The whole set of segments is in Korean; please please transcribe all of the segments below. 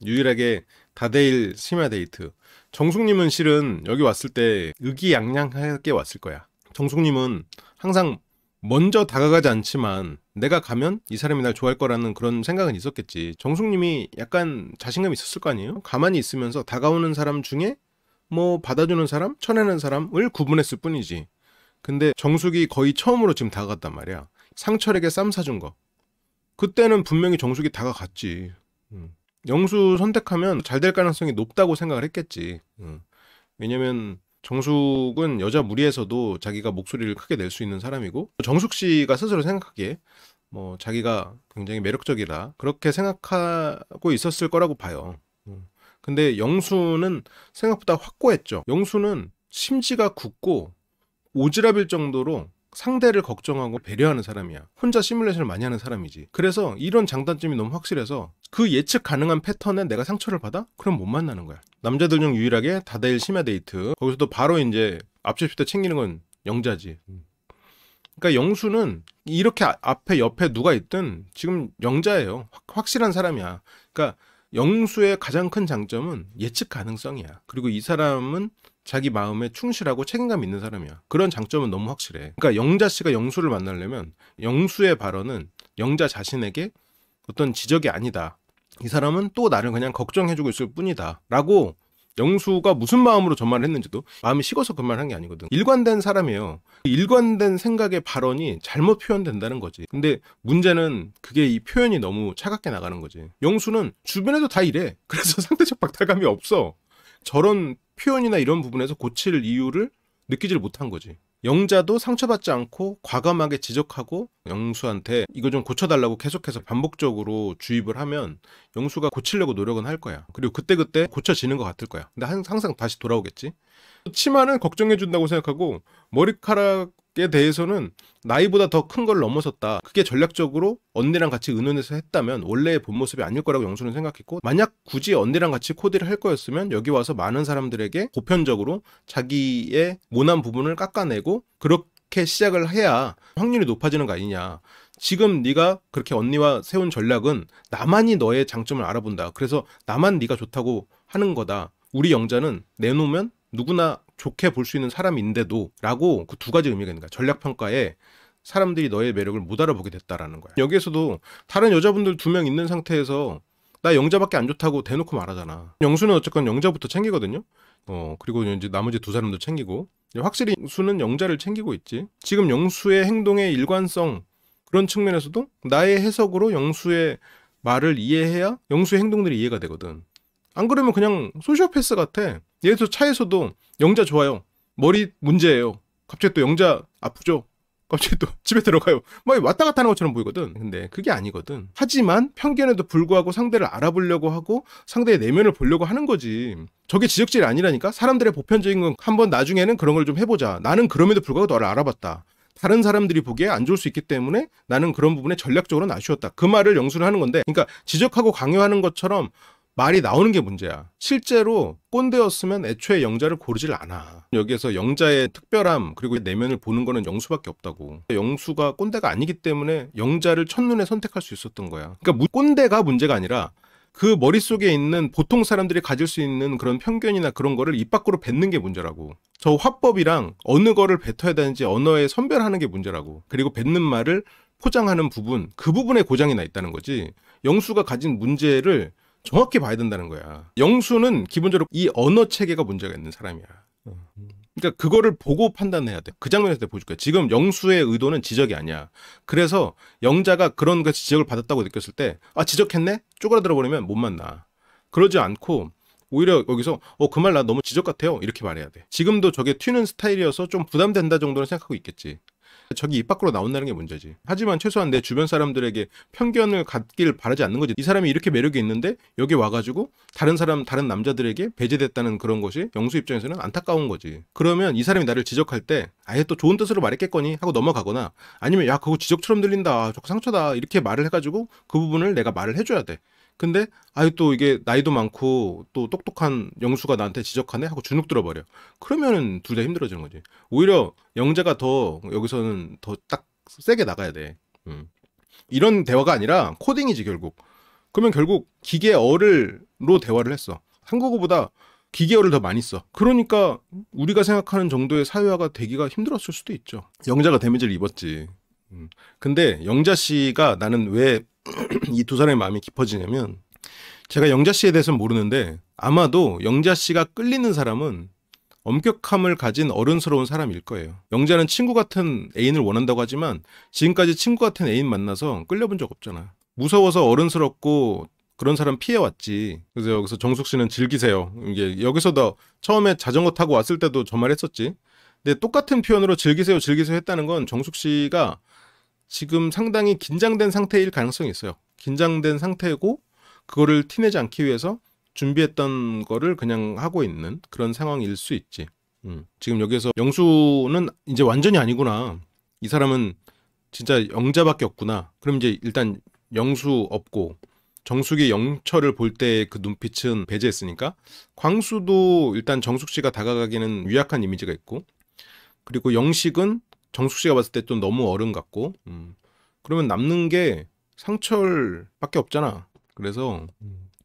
유일하게 다대일 심야 데이트. 정숙님은 실은 여기 왔을 때 의기양양하게 왔을 거야. 정숙님은 항상 먼저 다가가지 않지만 내가 가면 이 사람이 날 좋아할 거라는 그런 생각은 있었겠지. 정숙님이 약간 자신감이 있었을 거 아니에요? 가만히 있으면서 다가오는 사람 중에 뭐 받아주는 사람, 쳐내는 사람을 구분했을 뿐이지. 근데 정숙이 거의 처음으로 지금 다가갔단 말이야. 상철에게 쌈 사준 거. 그때는 분명히 정숙이 다가갔지. 영수 선택하면 잘 될 가능성이 높다고 생각을 했겠지. 왜냐면 정숙은 여자 무리에서도 자기가 목소리를 크게 낼 수 있는 사람이고, 정숙 씨가 스스로 생각하기에 뭐 자기가 굉장히 매력적이다 그렇게 생각하고 있었을 거라고 봐요. 근데 영수는 생각보다 확고했죠. 영수는 심지가 굳고 오지랖일 정도로 상대를 걱정하고 배려하는 사람이야. 혼자 시뮬레이션을 많이 하는 사람이지. 그래서 이런 장단점이 너무 확실해서 그 예측 가능한 패턴에 내가 상처를 받아? 그럼 못 만나는 거야. 남자들 중 유일하게 다대일 심야 데이트. 거기서도 바로 이제 앞접시부터 챙기는 건 영자지. 그러니까 영수는 이렇게 앞에 옆에 누가 있든 지금 영자예요. 확실한 사람이야. 그러니까 영수의 가장 큰 장점은 예측 가능성이야. 그리고 이 사람은 자기 마음에 충실하고 책임감 있는 사람이야. 그런 장점은 너무 확실해. 그러니까 영자 씨가 영수를 만나려면 영수의 발언은 영자 자신에게 어떤 지적이 아니다. 이 사람은 또 나를 그냥 걱정해주고 있을 뿐이다. 라고 영수가 무슨 마음으로 저 말을 했는지도 마음이 식어서 그 말을 한 게 아니거든. 일관된 사람이에요. 일관된 생각의 발언이 잘못 표현된다는 거지. 근데 문제는 그게 이 표현이 너무 차갑게 나가는 거지. 영수는 주변에도 다 이래. 그래서 상대적 박탈감이 없어. 저런 표현이나 이런 부분에서 고칠 이유를 느끼질 못한 거지. 영자도 상처받지 않고 과감하게 지적하고 영수한테 이거 좀 고쳐달라고 계속해서 반복적으로 주입을 하면 영수가 고치려고 노력은 할 거야. 그리고 그때그때 고쳐지는 것 같을 거야. 근데 항상 다시 돌아오겠지. 치마는 걱정해준다고 생각하고 머리카락에 대해서는 나이보다 더 큰 걸 넘어섰다. 그게 전략적으로 언니랑 같이 의논해서 했다면 원래의 본 모습이 아닐 거라고 영수는 생각했고, 만약 굳이 언니랑 같이 코디를 할 거였으면 여기 와서 많은 사람들에게 보편적으로 자기의 모난 부분을 깎아내고 그렇게 시작을 해야 확률이 높아지는 거 아니냐. 지금 네가 그렇게 언니와 세운 전략은 나만이 너의 장점을 알아본다. 그래서 나만 네가 좋다고 하는 거다. 우리 영자는 내놓으면 누구나 좋게 볼 수 있는 사람인데도 라고 그 두 가지 의미가 있는 거야. 전략평가에 사람들이 너의 매력을 못 알아보게 됐다라는 거야. 여기에서도 다른 여자분들 2명 있는 상태에서 나 영자밖에 안 좋다고 대놓고 말하잖아. 영수는 어쨌건 영자부터 챙기거든요. 그리고 이제 나머지 2사람도 챙기고, 확실히 영수는 영자를 챙기고 있지. 지금 영수의 행동의 일관성, 그런 측면에서도 나의 해석으로 영수의 말을 이해해야 영수의 행동들이 이해가 되거든. 안 그러면 그냥 소시오패스 같아. 예를 들어 차에서도 영자 좋아요. 머리 문제예요. 갑자기 또 영자 아프죠. 갑자기 또 집에 들어가요. 막 왔다 갔다 하는 것처럼 보이거든. 근데 그게 아니거든. 하지만 편견에도 불구하고 상대를 알아보려고 하고 상대의 내면을 보려고 하는 거지. 저게 지적질이 아니라니까. 사람들의 보편적인 건 한번 나중에는 그런 걸 좀 해보자. 나는 그럼에도 불구하고 너를 알아봤다. 다른 사람들이 보기에 안 좋을 수 있기 때문에 나는 그런 부분에 전략적으로는 아쉬웠다. 그 말을 영수를 하는 건데, 그러니까 지적하고 강요하는 것처럼 말이 나오는 게 문제야. 실제로 꼰대였으면 애초에 영자를 고르질 않아. 여기에서 영자의 특별함 그리고 내면을 보는 거는 영수밖에 없다고. 영수가 꼰대가 아니기 때문에 영자를 첫눈에 선택할 수 있었던 거야. 그러니까 꼰대가 문제가 아니라 그 머릿속에 있는 보통 사람들이 가질 수 있는 그런 편견이나 그런 거를 입 밖으로 뱉는 게 문제라고. 저 화법이랑 어느 거를 뱉어야 되는지 언어에 선별하는 게 문제라고. 그리고 뱉는 말을 포장하는 부분, 그 부분에 고장이 나 있다는 거지. 영수가 가진 문제를 정확히 봐야 된다는 거야. 영수는 기본적으로 이 언어 체계가 문제가 있는 사람이야. 그러니까 그거를 보고 판단해야 돼. 그 장면에서 내가 보여줄 거야. 지금 영수의 의도는 지적이 아니야. 그래서 영자가 그런 것에 지적을 받았다고 느꼈을 때, 아, 지적했네? 쪼그라들어 버리면 못 만나. 그러지 않고 오히려 여기서 그 말 나 너무 지적 같아요. 이렇게 말해야 돼. 지금도 저게 튀는 스타일이어서 좀 부담된다 정도는 생각하고 있겠지. 저기 입 밖으로 나온다는 게 문제지. 하지만 최소한 내 주변 사람들에게 편견을 갖길 바라지 않는 거지. 이 사람이 이렇게 매력이 있는데 여기 와가지고 다른 남자들에게 배제됐다는 그런 것이 영수 입장에서는 안타까운 거지. 그러면 이 사람이 나를 지적할 때 아예 또 좋은 뜻으로 말했겠거니 하고 넘어가거나, 아니면 야 그거 지적처럼 들린다, 저거 상처다, 이렇게 말을 해가지고 그 부분을 내가 말을 해줘야 돼. 근데 아유 또 이게 나이도 많고 또 똑똑한 영수가 나한테 지적하네 하고 주눅 들어버려. 그러면은 둘 다 힘들어지는 거지. 오히려 영자가 더 여기서는 더 딱 세게 나가야 돼. 이런 대화가 아니라 코딩이지 결국. 그러면 결국 기계어로 대화를 했어. 한국어보다 기계어를 더 많이 써. 그러니까 우리가 생각하는 정도의 사회화가 되기가 힘들었을 수도 있죠. 영자가 데미지를 입었지. 근데 영자 씨가 나는 왜 이 두 사람의 마음이 깊어지냐면 제가 영자 씨에 대해서는 모르는데 아마도 영자 씨가 끌리는 사람은 엄격함을 가진 어른스러운 사람일 거예요. 영자는 친구 같은 애인을 원한다고 하지만 지금까지 친구 같은 애인 만나서 끌려본 적 없잖아. 무서워서 어른스럽고 그런 사람 피해왔지. 그래서 여기서 정숙 씨는 즐기세요. 이게 여기서도 처음에 자전거 타고 왔을 때도 저 말 했었지. 근데 똑같은 표현으로 즐기세요, 즐기세요 했다는 건 정숙 씨가 지금 상당히 긴장된 상태일 가능성이 있어요. 긴장된 상태고 그거를 티내지 않기 위해서 준비했던 거를 그냥 하고 있는 그런 상황일 수 있지. 지금 여기서 영수는 이제 완전히 아니구나. 이 사람은 진짜 영자밖에 없구나. 그럼 이제 일단 영수 없고 정숙이 영철을 볼 때 그 눈빛은 배제했으니까 광수도 일단 정숙 씨가 다가가기는 유약한 이미지가 있고 그리고 영식은 정숙 씨가 봤을 때 좀 너무 어른 같고 그러면 남는 게 상철밖에 없잖아. 그래서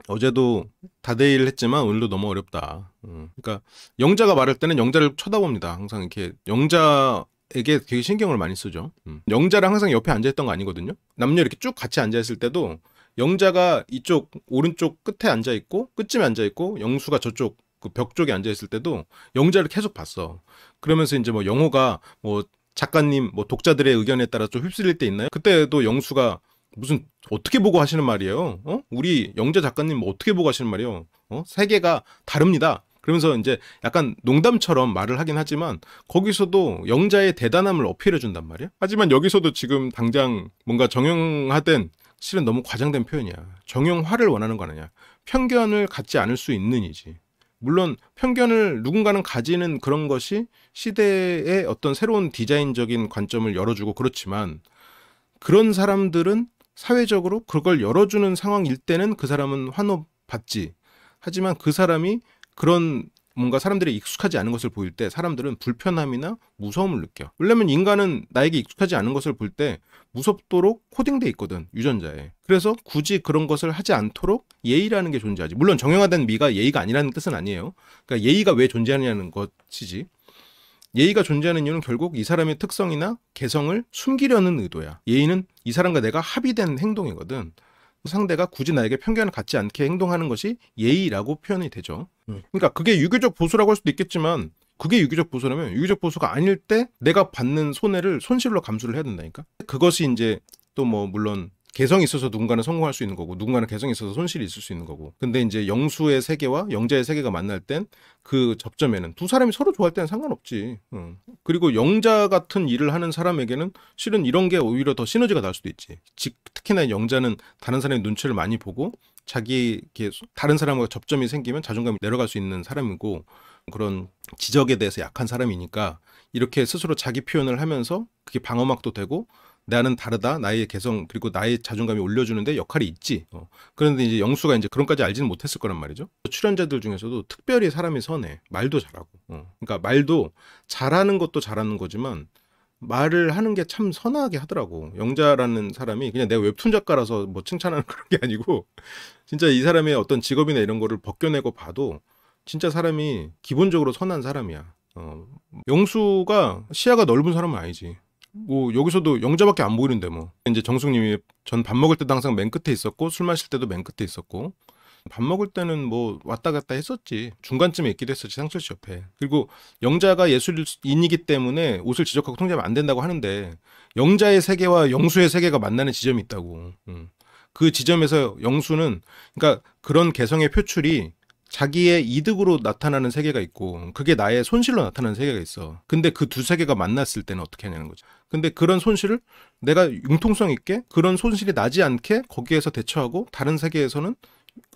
어제도 다대일 했지만 오늘도 너무 어렵다. 그러니까 영자가 말할 때는 영자를 쳐다봅니다. 항상 이렇게 영자에게 되게 신경을 많이 쓰죠. 영자랑 항상 옆에 앉아있던 거 아니거든요. 남녀 이렇게 쭉 같이 앉아있을 때도 영자가 이쪽 오른쪽 끝에 앉아있고 끝쯤에 앉아있고 영수가 저쪽 그 벽 쪽에 앉아있을 때도 영자를 계속 봤어. 그러면서 이제 뭐 영호가 뭐 작가님 뭐 독자들의 의견에 따라 좀 휩쓸릴 때 있나요? 그때도 영수가 무슨 어떻게 보고 하시는 말이에요? 우리 영자 작가님 뭐 어떻게 보고 하시는 말이에요? 세계가 다릅니다. 그러면서 이제 약간 농담처럼 말을 하긴 하지만 거기서도 영자의 대단함을 어필해 준단 말이야. 하지만 여기서도 지금 당장 뭔가 정형화된 실은 너무 과장된 표현이야. 정형화를 원하는 거 아니냐. 편견을 갖지 않을 수 있는이지. 물론 편견을 누군가는 가지는 그런 것이 시대의 어떤 새로운 디자인적인 관점을 열어주고 그렇지만 그런 사람들은 사회적으로 그걸 열어주는 상황일 때는 그 사람은 환호받지. 하지만 그 사람이 그런 뭔가 사람들이 익숙하지 않은 것을 보일 때 사람들은 불편함이나 무서움을 느껴. 왜냐면 인간은 나에게 익숙하지 않은 것을 볼 때 무섭도록 코딩돼 있거든. 유전자에. 그래서 굳이 그런 것을 하지 않도록 예의라는 게 존재하지. 물론 정형화된 미가 예의가 아니라는 뜻은 아니에요. 그러니까 예의가 왜 존재하느냐는 것이지. 예의가 존재하는 이유는 결국 이 사람의 특성이나 개성을 숨기려는 의도야. 예의는 이 사람과 내가 합의된 행동이거든. 상대가 굳이 나에게 편견을 갖지 않게 행동하는 것이 예의라고 표현이 되죠. 그러니까 그게 유교적 보수라고 할 수도 있겠지만 그게 유교적 보수라면 유교적 보수가 아닐 때 내가 받는 손해를 손실로 감수를 해야 된다니까. 그것이 이제 또 뭐 물론 개성이 있어서 누군가는 성공할 수 있는 거고 누군가는 개성이 있어서 손실이 있을 수 있는 거고. 근데 이제 영수의 세계와 영자의 세계가 만날 땐 그 접점에는 두 사람이 서로 좋아할 때는 상관없지. 그리고 영자 같은 일을 하는 사람에게는 실은 이런 게 오히려 더 시너지가 날 수도 있지. 특히나 영자는 다른 사람의 눈치를 많이 보고 자기 다른 사람과 접점이 생기면 자존감이 내려갈 수 있는 사람이고 그런 지적에 대해서 약한 사람이니까 이렇게 스스로 자기 표현을 하면서 그게 방어막도 되고 나는 다르다. 나의 개성 그리고 나의 자존감이 올려주는데 역할이 있지. 그런데 이제 영수가 이제 그런까지 알지는 못했을 거란 말이죠. 출연자들 중에서도 특별히 사람이 선해. 말도 잘하고. 그러니까 말도 잘하는 것도 잘하는 거지만 말을 하는 게 참 선하게 하더라고. 영자라는 사람이 그냥 내가 웹툰 작가라서 뭐 칭찬하는 그런 게 아니고 진짜 이 사람의 어떤 직업이나 이런 거를 벗겨내고 봐도 진짜 사람이 기본적으로 선한 사람이야. 영수가 시야가 넓은 사람은 아니지. 뭐 여기서도 영자밖에 안 보이는데 뭐 이제 정숙님이 전 밥 먹을 때도 항상 맨 끝에 있었고 술 마실 때도 맨 끝에 있었고 밥 먹을 때는 뭐 왔다 갔다 했었지. 중간쯤에 있기도 했었지. 상철 씨 옆에. 그리고 영자가 예술인이기 때문에 옷을 지적하고 통제하면 안 된다고 하는데 영자의 세계와 영수의 세계가 만나는 지점이 있다고. 그 지점에서 영수는 그러니까 그런 개성의 표출이 자기의 이득으로 나타나는 세계가 있고 그게 나의 손실로 나타나는 세계가 있어. 근데 그 두 세계가 만났을 때는 어떻게 하냐는 거지. 근데 그런 손실을 내가 융통성 있게 그런 손실이 나지 않게 거기에서 대처하고 다른 세계에서는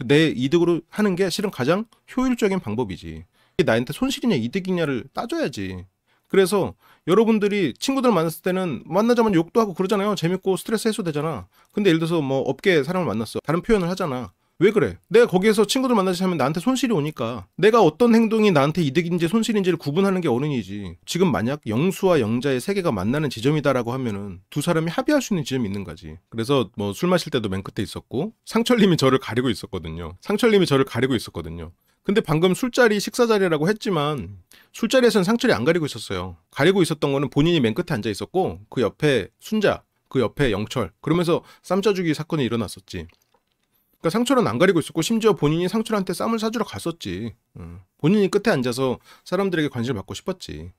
내 이득으로 하는 게 실은 가장 효율적인 방법이지. 이게 나한테 손실이냐 이득이냐를 따져야지. 그래서 여러분들이 친구들 만났을 때는 만나자마자 욕도 하고 그러잖아요. 재밌고 스트레스 해소되잖아. 근데 예를 들어서 뭐 업계 사람을 만났어. 다른 표현을 하잖아. 왜 그래? 내가 거기에서 친구들 만나자 하면 나한테 손실이 오니까 내가 어떤 행동이 나한테 이득인지 손실인지를 구분하는 게 어른이지. 지금 만약 영수와 영자의 세계가 만나는 지점이다라고 하면은 두 사람이 합의할 수 있는 지점이 있는 거지. 그래서 뭐 술 마실 때도 맨 끝에 있었고 상철님이 저를 가리고 있었거든요. 근데 방금 술자리 식사 자리라고 했지만 술자리에서는 상철이 안 가리고 있었어요. 가리고 있었던 거는 본인이 맨 끝에 앉아 있었고 그 옆에 순자, 그 옆에 영철, 그러면서 쌈 짜주기 사건이 일어났었지. 그러니까 상철은 안 가리고 있었고 심지어 본인이 상철한테 쌈을 사주러 갔었지. 본인이 끝에 앉아서 사람들에게 관심을 받고 싶었지.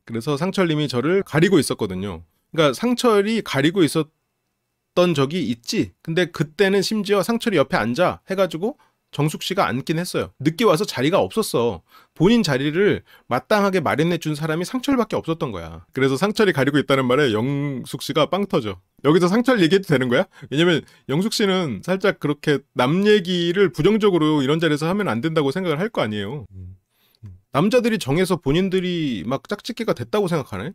그래서 상철님이 저를 가리고 있었거든요. 그러니까 상철이 가리고 있었던 적이 있지. 근데 그때는 심지어 상철이 옆에 앉아 해가지고 정숙 씨가 앉긴 했어요. 늦게 와서 자리가 없었어. 본인 자리를 마땅하게 마련해 준 사람이 상철밖에 없었던 거야. 그래서 상철이 가리고 있다는 말에 영숙 씨가 빵 터져. 여기서 상철 얘기해도 되는 거야? 왜냐면 영숙 씨는 살짝 그렇게 남 얘기를 부정적으로 이런 자리에서 하면 안 된다고 생각을 할 거 아니에요. 남자들이 정해서 본인들이 막 짝짓기가 됐다고 생각하네?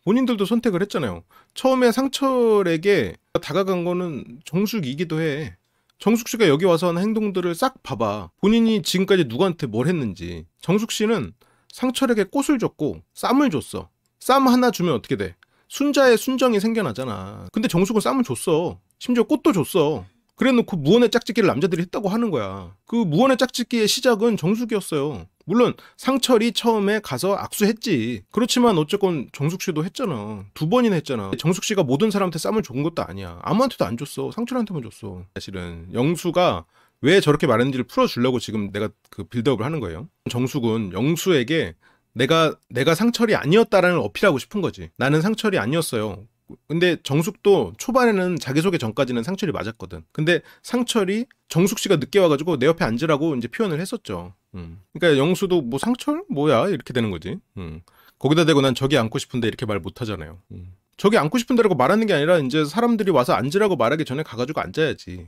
본인들도 선택을 했잖아요. 처음에 상철에게 다가간 거는 정숙이기도 해. 정숙 씨가 여기 와서 하는 행동들을 싹 봐봐. 본인이 지금까지 누구한테 뭘 했는지. 정숙 씨는 상철에게 꽃을 줬고 쌈을 줬어. 쌈 하나 주면 어떻게 돼? 순자의 순정이 생겨나잖아. 근데 정숙은 쌈을 줬어. 심지어 꽃도 줬어. 그래놓고 무언의 짝짓기를 남자들이 했다고 하는 거야. 그 무언의 짝짓기의 시작은 정숙이었어요. 물론 상철이 처음에 가서 악수했지. 그렇지만 어쨌건 정숙 씨도 했잖아. 2번이나 했잖아. 정숙 씨가 모든 사람한테 쌈을 준 것도 아니야. 아무한테도 안 줬어. 상철한테만 줬어. 사실은 영수가 왜 저렇게 말했는지를 풀어주려고 지금 내가 그 빌드업을 하는 거예요. 정숙은 영수에게 내가 상철이 아니었다라는 어필하고 싶은 거지. 나는 상철이 아니었어요. 근데 정숙도 초반에는 자기소개 전까지는 상철이 맞았거든. 근데 상철이 정숙 씨가 늦게 와가지고 내 옆에 앉으라고 이제 표현을 했었죠. 그러니까 영수도 뭐 상철? 뭐야? 이렇게 되는 거지. 거기다 대고 난 저기 앉고 싶은데 이렇게 말 못 하잖아요. 저기 앉고 싶은데라고 말하는 게 아니라 이제 사람들이 와서 앉으라고 말하기 전에 가가지고 앉아야지.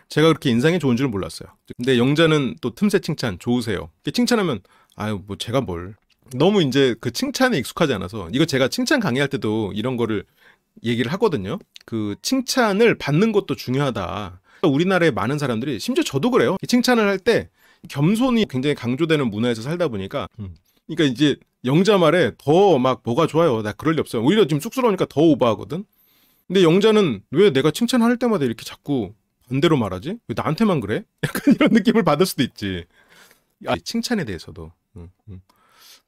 제가 그렇게 인상이 좋은 줄 몰랐어요. 근데 영자는 또 틈새 칭찬 좋으세요. 칭찬하면 아유 뭐 제가 뭘. 너무 이제 그 칭찬에 익숙하지 않아서 이거 제가 칭찬 강의할 때도 이런 거를 얘기를 하거든요. 그 칭찬을 받는 것도 중요하다. 우리나라의 많은 사람들이 심지어 저도 그래요. 칭찬을 할 때 겸손이 굉장히 강조되는 문화에서 살다 보니까 그러니까 이제 영자 말에 더 막 뭐가 좋아요. 나 그럴 리 없어요. 오히려 지금 쑥스러우니까 더 오버하거든. 근데 영자는 왜 내가 칭찬할 때마다 이렇게 자꾸 반대로 말하지? 왜 나한테만 그래? 약간 이런 느낌을 받을 수도 있지. 칭찬에 대해서도.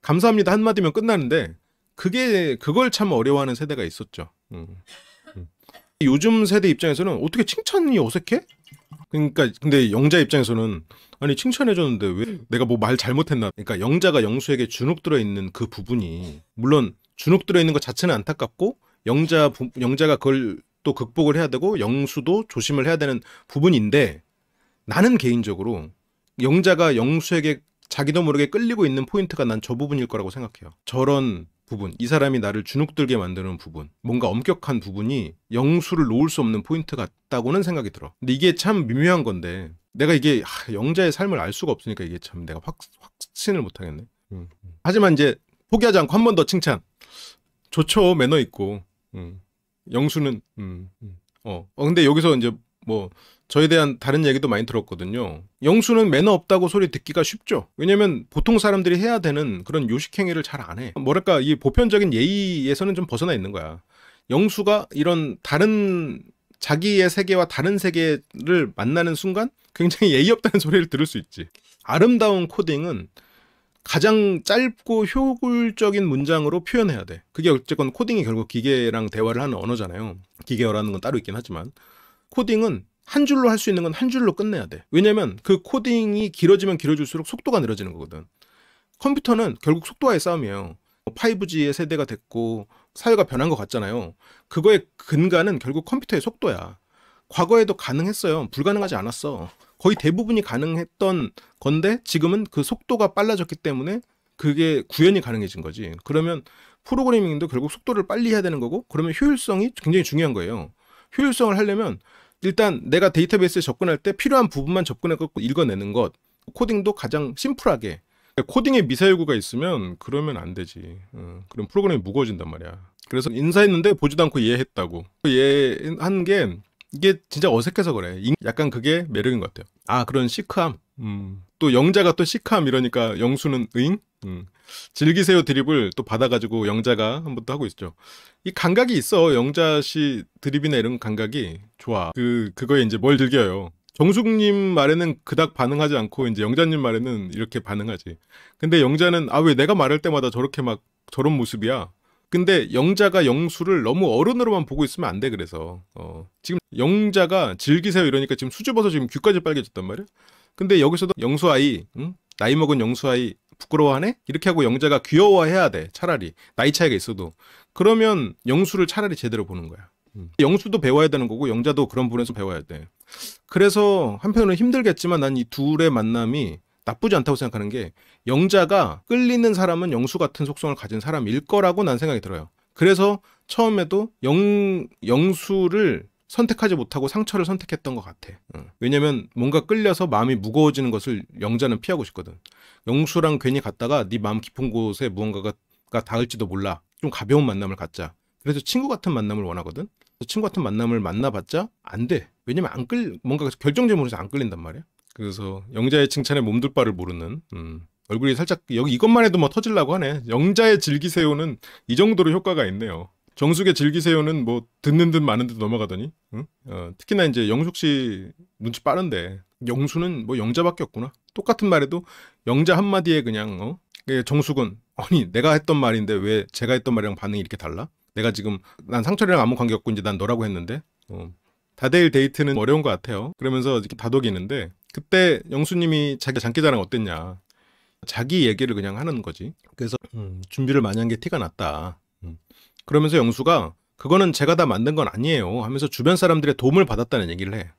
감사합니다 한마디면 끝나는데 그걸 참 어려워하는 세대가 있었죠. 요즘 세대 입장에서는 어떻게 칭찬이 어색해? 그러니까 근데 영자 입장에서는 아니 칭찬해줬는데 왜 내가 뭐 말 잘못했나? 그러니까 영자가 영수에게 주눅 들어있는 그 부분이 물론 주눅 들어있는 것 자체는 안타깝고 영자가 그걸 또 극복을 해야 되고 영수도 조심을 해야 되는 부분인데 나는 개인적으로 영자가 영수에게 자기도 모르게 끌리고 있는 포인트가 난 저 부분일 거라고 생각해요. 저런 부분, 이 사람이 나를 주눅들게 만드는 부분, 뭔가 엄격한 부분이 영수를 놓을 수 없는 포인트 같다고는 생각이 들어. 근데 이게 참 미묘한 건데 내가 이게 영자의 삶을 알 수가 없으니까 이게 참 내가 확신을 못 하겠네. 하지만 이제 포기하지 않고 한 번 더 칭찬. 좋죠, 매너 있고. 영수는 근데 여기서 이제 뭐 저에 대한 다른 얘기도 많이 들었거든요. 영수는 매너 없다고 소리 듣기가 쉽죠. 왜냐면 보통 사람들이 해야 되는 그런 요식 행위를 잘 안 해. 뭐랄까 이 보편적인 예의에서는 좀 벗어나 있는 거야. 영수가 이런 다른 자기의 세계와 다른 세계를 만나는 순간 굉장히 예의 없다는 소리를 들을 수 있지. 아름다운 코딩은 가장 짧고 효율적인 문장으로 표현해야 돼. 그게 어쨌건 코딩이 결국 기계랑 대화를 하는 언어잖아요. 기계어라는 건 따로 있긴 하지만 코딩은 한 줄로 할 수 있는 건 한 줄로 끝내야 돼. 왜냐면 그 코딩이 길어지면 길어질수록 속도가 늘어지는 거거든. 컴퓨터는 결국 속도와의 싸움이에요. 5G의 세대가 됐고 사회가 변한 것 같잖아요. 그거의 근간은 결국 컴퓨터의 속도야. 과거에도 가능했어요. 불가능하지 않았어. 거의 대부분이 가능했던 건데 지금은 그 속도가 빨라졌기 때문에 그게 구현이 가능해진 거지. 그러면 프로그래밍도 결국 속도를 빨리 해야 되는 거고 그러면 효율성이 굉장히 중요한 거예요. 효율성을 하려면 일단 내가 데이터베이스에 접근할 때 필요한 부분만 접근해갖고 읽어내는 것. 코딩도 가장 심플하게. 코딩에 미사일구가 있으면 그러면 안 되지. 그럼 프로그램이 무거워진단 말이야. 그래서 인사했는데 보지도 않고 이해했다고. 이해한 게 이게 진짜 어색해서 그래. 약간 그게 매력인 것 같아요. 아, 그런 시크함. 또 영자가 또 시크함 이러니까 영수는 으잉? 즐기세요 드립을 또 받아가지고 영자가 한 번 또 하고 있죠. 이 감각이 있어. 영자씨 드립이나 이런 감각이 좋아. 그거에 이제 뭘 즐겨요. 정숙님 말에는 그닥 반응하지 않고 이제 영자님 말에는 이렇게 반응하지. 근데 영자는 아, 왜 내가 말할 때마다 저렇게 막 저런 모습이야. 근데 영자가 영수를 너무 어른으로만 보고 있으면 안 돼. 그래서 지금 영자가 즐기세요 이러니까 지금 수줍어서 지금 귀까지 빨개졌단 말이야. 근데 여기서도 영수 아이, 응? 나이 먹은 영수 아이 부끄러워하네? 이렇게 하고 영자가 귀여워해야 돼. 차라리 나이 차이가 있어도. 그러면 영수를 차라리 제대로 보는 거야. 영수도 배워야 되는 거고 영자도 그런 부분에서 배워야 돼. 그래서 한편으로는 힘들겠지만 난 이 둘의 만남이 나쁘지 않다고 생각하는 게 영자가 끌리는 사람은 영수 같은 속성을 가진 사람일 거라고 난 생각이 들어요. 그래서 처음에도 영수를 선택하지 못하고 상처를 선택했던 것 같아. 왜냐면 뭔가 끌려서 마음이 무거워지는 것을 영자는 피하고 싶거든. 영수랑 괜히 갔다가 네 마음 깊은 곳에 무언가가 닿을지도 몰라. 좀 가벼운 만남을 갖자. 그래서 친구 같은 만남을 원하거든. 친구 같은 만남을 만나봤자 안 돼. 왜냐면 뭔가 결정적으로 안 끌린단 말이야. 그래서 영자의 칭찬에 몸둘 바를 모르는 얼굴이 살짝 여기 이것만 해도 뭐 터질라고 하네. 영자의 즐기세요는 이 정도로 효과가 있네요. 정숙의 즐기세요는 뭐 듣는 듯 마는 듯 넘어가더니 특히나 이제 영숙 씨 눈치 빠른데 영수는 뭐 영자밖에 없구나. 똑같은 말에도 영자 한마디에 그냥 정숙은 아니 내가 했던 말인데 왜 제가 했던 말이랑 반응이 이렇게 달라? 내가 지금 난 상철이랑 아무 관계 없고 이제 난 너라고 했는데 다대일 데이트는 어려운 것 같아요. 그러면서 이렇게 다독이는데 그때 영수님이 자기 장기자랑 어땠냐 자기 얘기를 그냥 하는 거지. 그래서 준비를 많이 한 게 티가 났다. 그러면서 영수가 그거는 제가 다 만든 건 아니에요 하면서 주변 사람들의 도움을 받았다는 얘기를 해.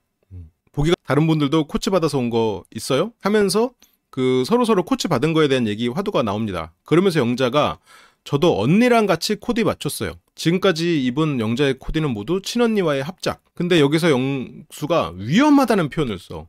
보기가 다른 분들도 코치 받아서 온 거 있어요? 하면서 그 서로 코치 받은 거에 대한 얘기 화두가 나옵니다. 그러면서 영자가 저도 언니랑 같이 코디 맞췄어요. 지금까지 입은 영자의 코디는 모두 친언니와의 합작. 근데 여기서 영수가 위험하다는 표현을 써.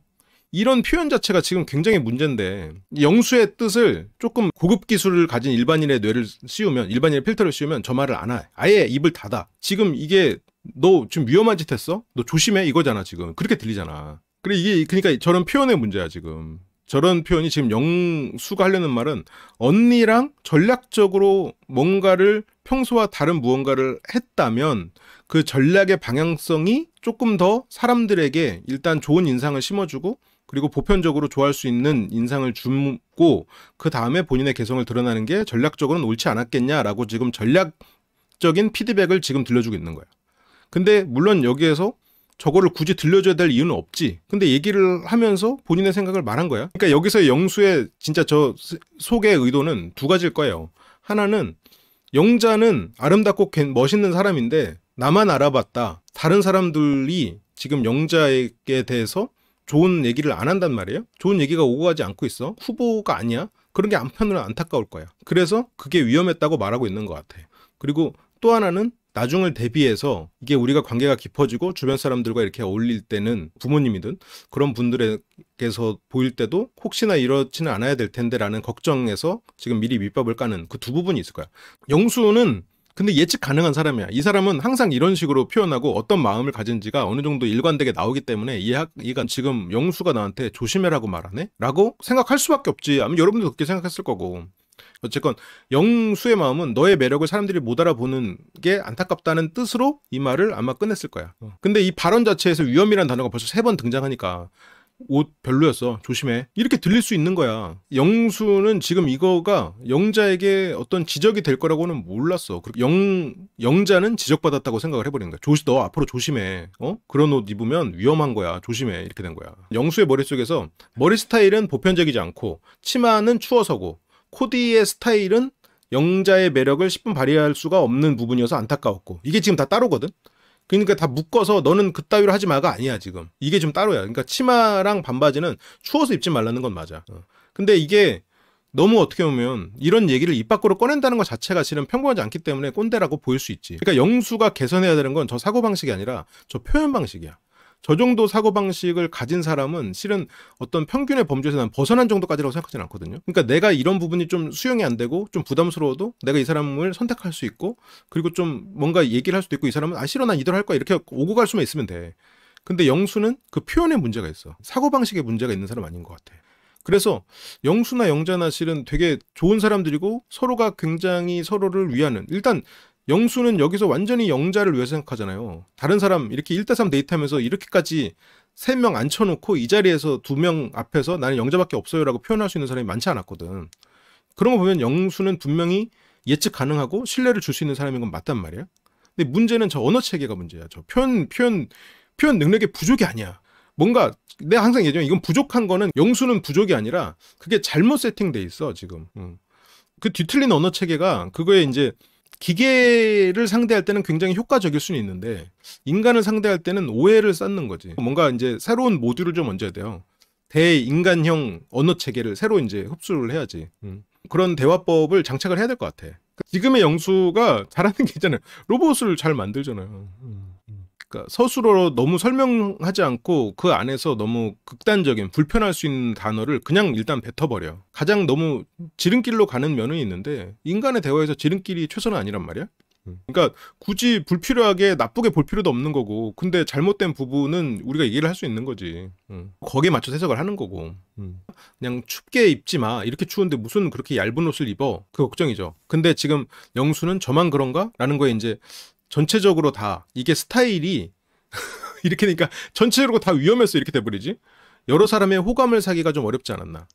이런 표현 자체가 지금 굉장히 문제인데 영수의 뜻을 조금 고급 기술을 가진 일반인의 뇌를 씌우면 일반인의 필터를 씌우면 저 말을 안 해. 아예 입을 닫아. 지금 이게 너 지금 위험한 짓 했어? 너 조심해 이거잖아 지금. 그렇게 들리잖아. 그래 이게 그러니까 저런 표현의 문제야 지금. 저런 표현이 지금 영수가 하려는 말은 언니랑 전략적으로 뭔가를 평소와 다른 무언가를 했다면 그 전략의 방향성이 조금 더 사람들에게 일단 좋은 인상을 심어주고 그리고 보편적으로 좋아할 수 있는 인상을 주고 그 다음에 본인의 개성을 드러나는 게 전략적으로는 옳지 않았겠냐라고 지금 전략적인 피드백을 지금 들려주고 있는 거야. 근데 물론 여기에서 저거를 굳이 들려줘야 될 이유는 없지. 근데 얘기를 하면서 본인의 생각을 말한 거야. 그러니까 여기서 영수의 진짜 저 속의 의도는 두 가지일 거예요. 하나는 영자는 아름답고 멋있는 사람인데 나만 알아봤다. 다른 사람들이 지금 영자에게 대해서 좋은 얘기를 안 한단 말이에요. 좋은 얘기가 오고 가지 않고 있어. 후보가 아니야. 그런 게 한편으로는 안타까울 거야. 그래서 그게 위험했다고 말하고 있는 것 같아. 그리고 또 하나는 나중을 대비해서 이게 우리가 관계가 깊어지고 주변 사람들과 이렇게 어울릴 때는 부모님이든 그런 분들에게서 보일 때도 혹시나 이렇지는 않아야 될 텐데 라는 걱정에서 지금 미리 밑밥을 까는 그 두 부분이 있을 거야. 영수는 근데 예측 가능한 사람이야. 이 사람은 항상 이런 식으로 표현하고 어떤 마음을 가진지가 어느 정도 일관되게 나오기 때문에 이가 지금 영수가 나한테 조심해라고 말하네? 라고 생각할 수밖에 없지. 아마 여러분도 그렇게 생각했을 거고. 어쨌건 영수의 마음은 너의 매력을 사람들이 못 알아보는 게 안타깝다는 뜻으로 이 말을 아마 끝냈을 거야. 근데 이 발언 자체에서 위험이라는 단어가 벌써 3번 등장하니까 옷 별로였어 조심해 이렇게 들릴 수 있는 거야. 영수는 지금 이거가 영자에게 어떤 지적이 될 거라고는 몰랐어. 영자는 지적받았다고 생각을 해버리는 거야. 너 앞으로 조심해. 그런 옷 입으면 위험한 거야. 조심해. 이렇게 된 거야. 영수의 머릿속에서 머리 스타일은 보편적이지 않고 치마는 추워서고 코디의 스타일은 영자의 매력을 10분 발휘할 수가 없는 부분이어서 안타까웠고 이게 지금 다 따로거든. 그러니까 다 묶어서 너는 그따위로 하지 마가 아니야 지금. 이게 좀 따로야. 그러니까 치마랑 반바지는 추워서 입지 말라는 건 맞아. 근데 이게 너무 어떻게 보면 이런 얘기를 입 밖으로 꺼낸다는 것 자체가 실은 평범하지 않기 때문에 꼰대라고 보일 수 있지. 그러니까 영수가 개선해야 되는 건 저 사고방식이 아니라 저 표현 방식이야. 저 정도 사고방식을 가진 사람은 실은 어떤 평균의 범주에서 난 벗어난 정도까지라고 생각하지는 않거든요. 그러니까 내가 이런 부분이 좀 수용이 안 되고 좀 부담스러워도 내가 이 사람을 선택할 수 있고 그리고 좀 뭔가 얘기를 할 수도 있고 이 사람은 싫어 난 이대로 할 거야 이렇게 오고 갈 수만 있으면 돼. 근데 영수는 그 표현에 문제가 있어. 사고방식에 문제가 있는 사람 아닌 것 같아. 그래서 영수나 영자나 실은 되게 좋은 사람들이고 서로가 굉장히 서로를 위하는, 일단 영수는 여기서 완전히 영자를 위해 생각하잖아요. 다른 사람 이렇게 1대3 데이트하면서 이렇게까지 3명 앉혀놓고 이 자리에서 2명 앞에서 나는 영자밖에 없어요 라고 표현할 수 있는 사람이 많지 않았거든. 그런 거 보면 영수는 분명히 예측 가능하고 신뢰를 줄 수 있는 사람인 건 맞단 말이야. 근데 문제는 저 언어 체계가 문제야. 저 표현 능력의 부족이 아니야. 뭔가 내가 항상 얘기하지만 이건 부족한 거는, 영수는 부족이 아니라 그게 잘못 세팅돼 있어 지금. 그 뒤틀린 언어 체계가 그거에 이제 기계를 상대할 때는 굉장히 효과적일 수는 있는데 인간을 상대할 때는 오해를 쌓는 거지. 뭔가 이제 새로운 모듈을 좀 얹어야 돼요. 대인간형 언어 체계를 새로 이제 흡수를 해야지. 그런 대화법을 장착을 해야 될 것 같아. 지금의 영수가 잘하는 게 있잖아요. 로봇을 잘 만들잖아요. 그러니까 서술어로 너무 설명하지 않고 그 안에서 너무 극단적인 불편할 수 있는 단어를 그냥 일단 뱉어버려. 가장 너무 지름길로 가는 면은 있는데 인간의 대화에서 지름길이 최선은 아니란 말이야. 그러니까 굳이 불필요하게 나쁘게 볼 필요도 없는 거고, 근데 잘못된 부분은 우리가 얘기를 할 수 있는 거지. 거기에 맞춰서 해석을 하는 거고. 그냥 춥게 입지 마. 이렇게 추운데 무슨 그렇게 얇은 옷을 입어. 그 걱정이죠. 근데 지금 영수는 저만 그런가? 라는 거에 이제 전체적으로 다 이게 스타일이 이렇게 되니까 전체적으로 다 위험했어 이렇게 돼버리지. 여러 사람의 호감을 사기가 좀 어렵지 않았나.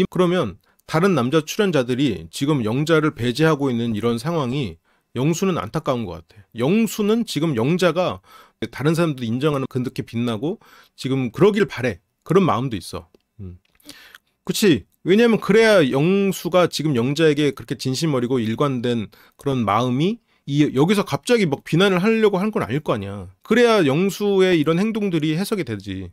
그러면 다른 남자 출연자들이 지금 영자를 배제하고 있는 이런 상황이 영수는 안타까운 것 같아. 영수는 지금 영자가 다른 사람들이 인정하는 그렇게 빛나고 지금 그러길 바래. 그런 마음도 있어. 그치. 왜냐하면 그래야 영수가 지금 영자에게 그렇게 진심 어리고 일관된 그런 마음이 여기서 갑자기 막 비난을 하려고 한 건 아닐 거 아니야. 그래야 영수의 이런 행동들이 해석이 되지.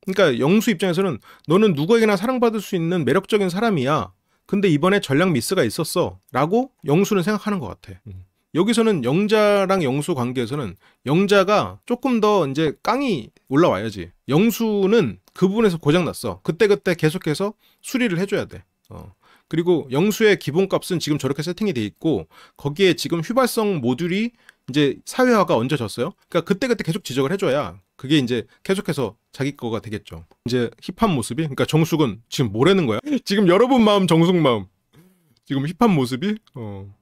그러니까 영수 입장에서는 너는 누구에게나 사랑받을 수 있는 매력적인 사람이야. 근데 이번에 전략 미스가 있었어. 라고 영수는 생각하는 것 같아. 여기서는 영자랑 영수 관계에서는 영자가 조금 더 이제 깡이 올라와야지. 영수는 그 부분에서 고장났어. 그때그때 계속해서 수리를 해줘야 돼. 그리고 영수의 기본값은 지금 저렇게 세팅이 돼 있고 거기에 지금 휘발성 모듈이 이제 사회화가 얹어졌어요. 그러니까 그때그때 계속 지적을 해줘야 그게 이제 계속해서 자기 거가 되겠죠. 이제 힙한 모습이, 그러니까 정숙은 지금 뭐라는 거야? 지금 여러분 마음, 정숙 마음. 지금 힙한 모습이?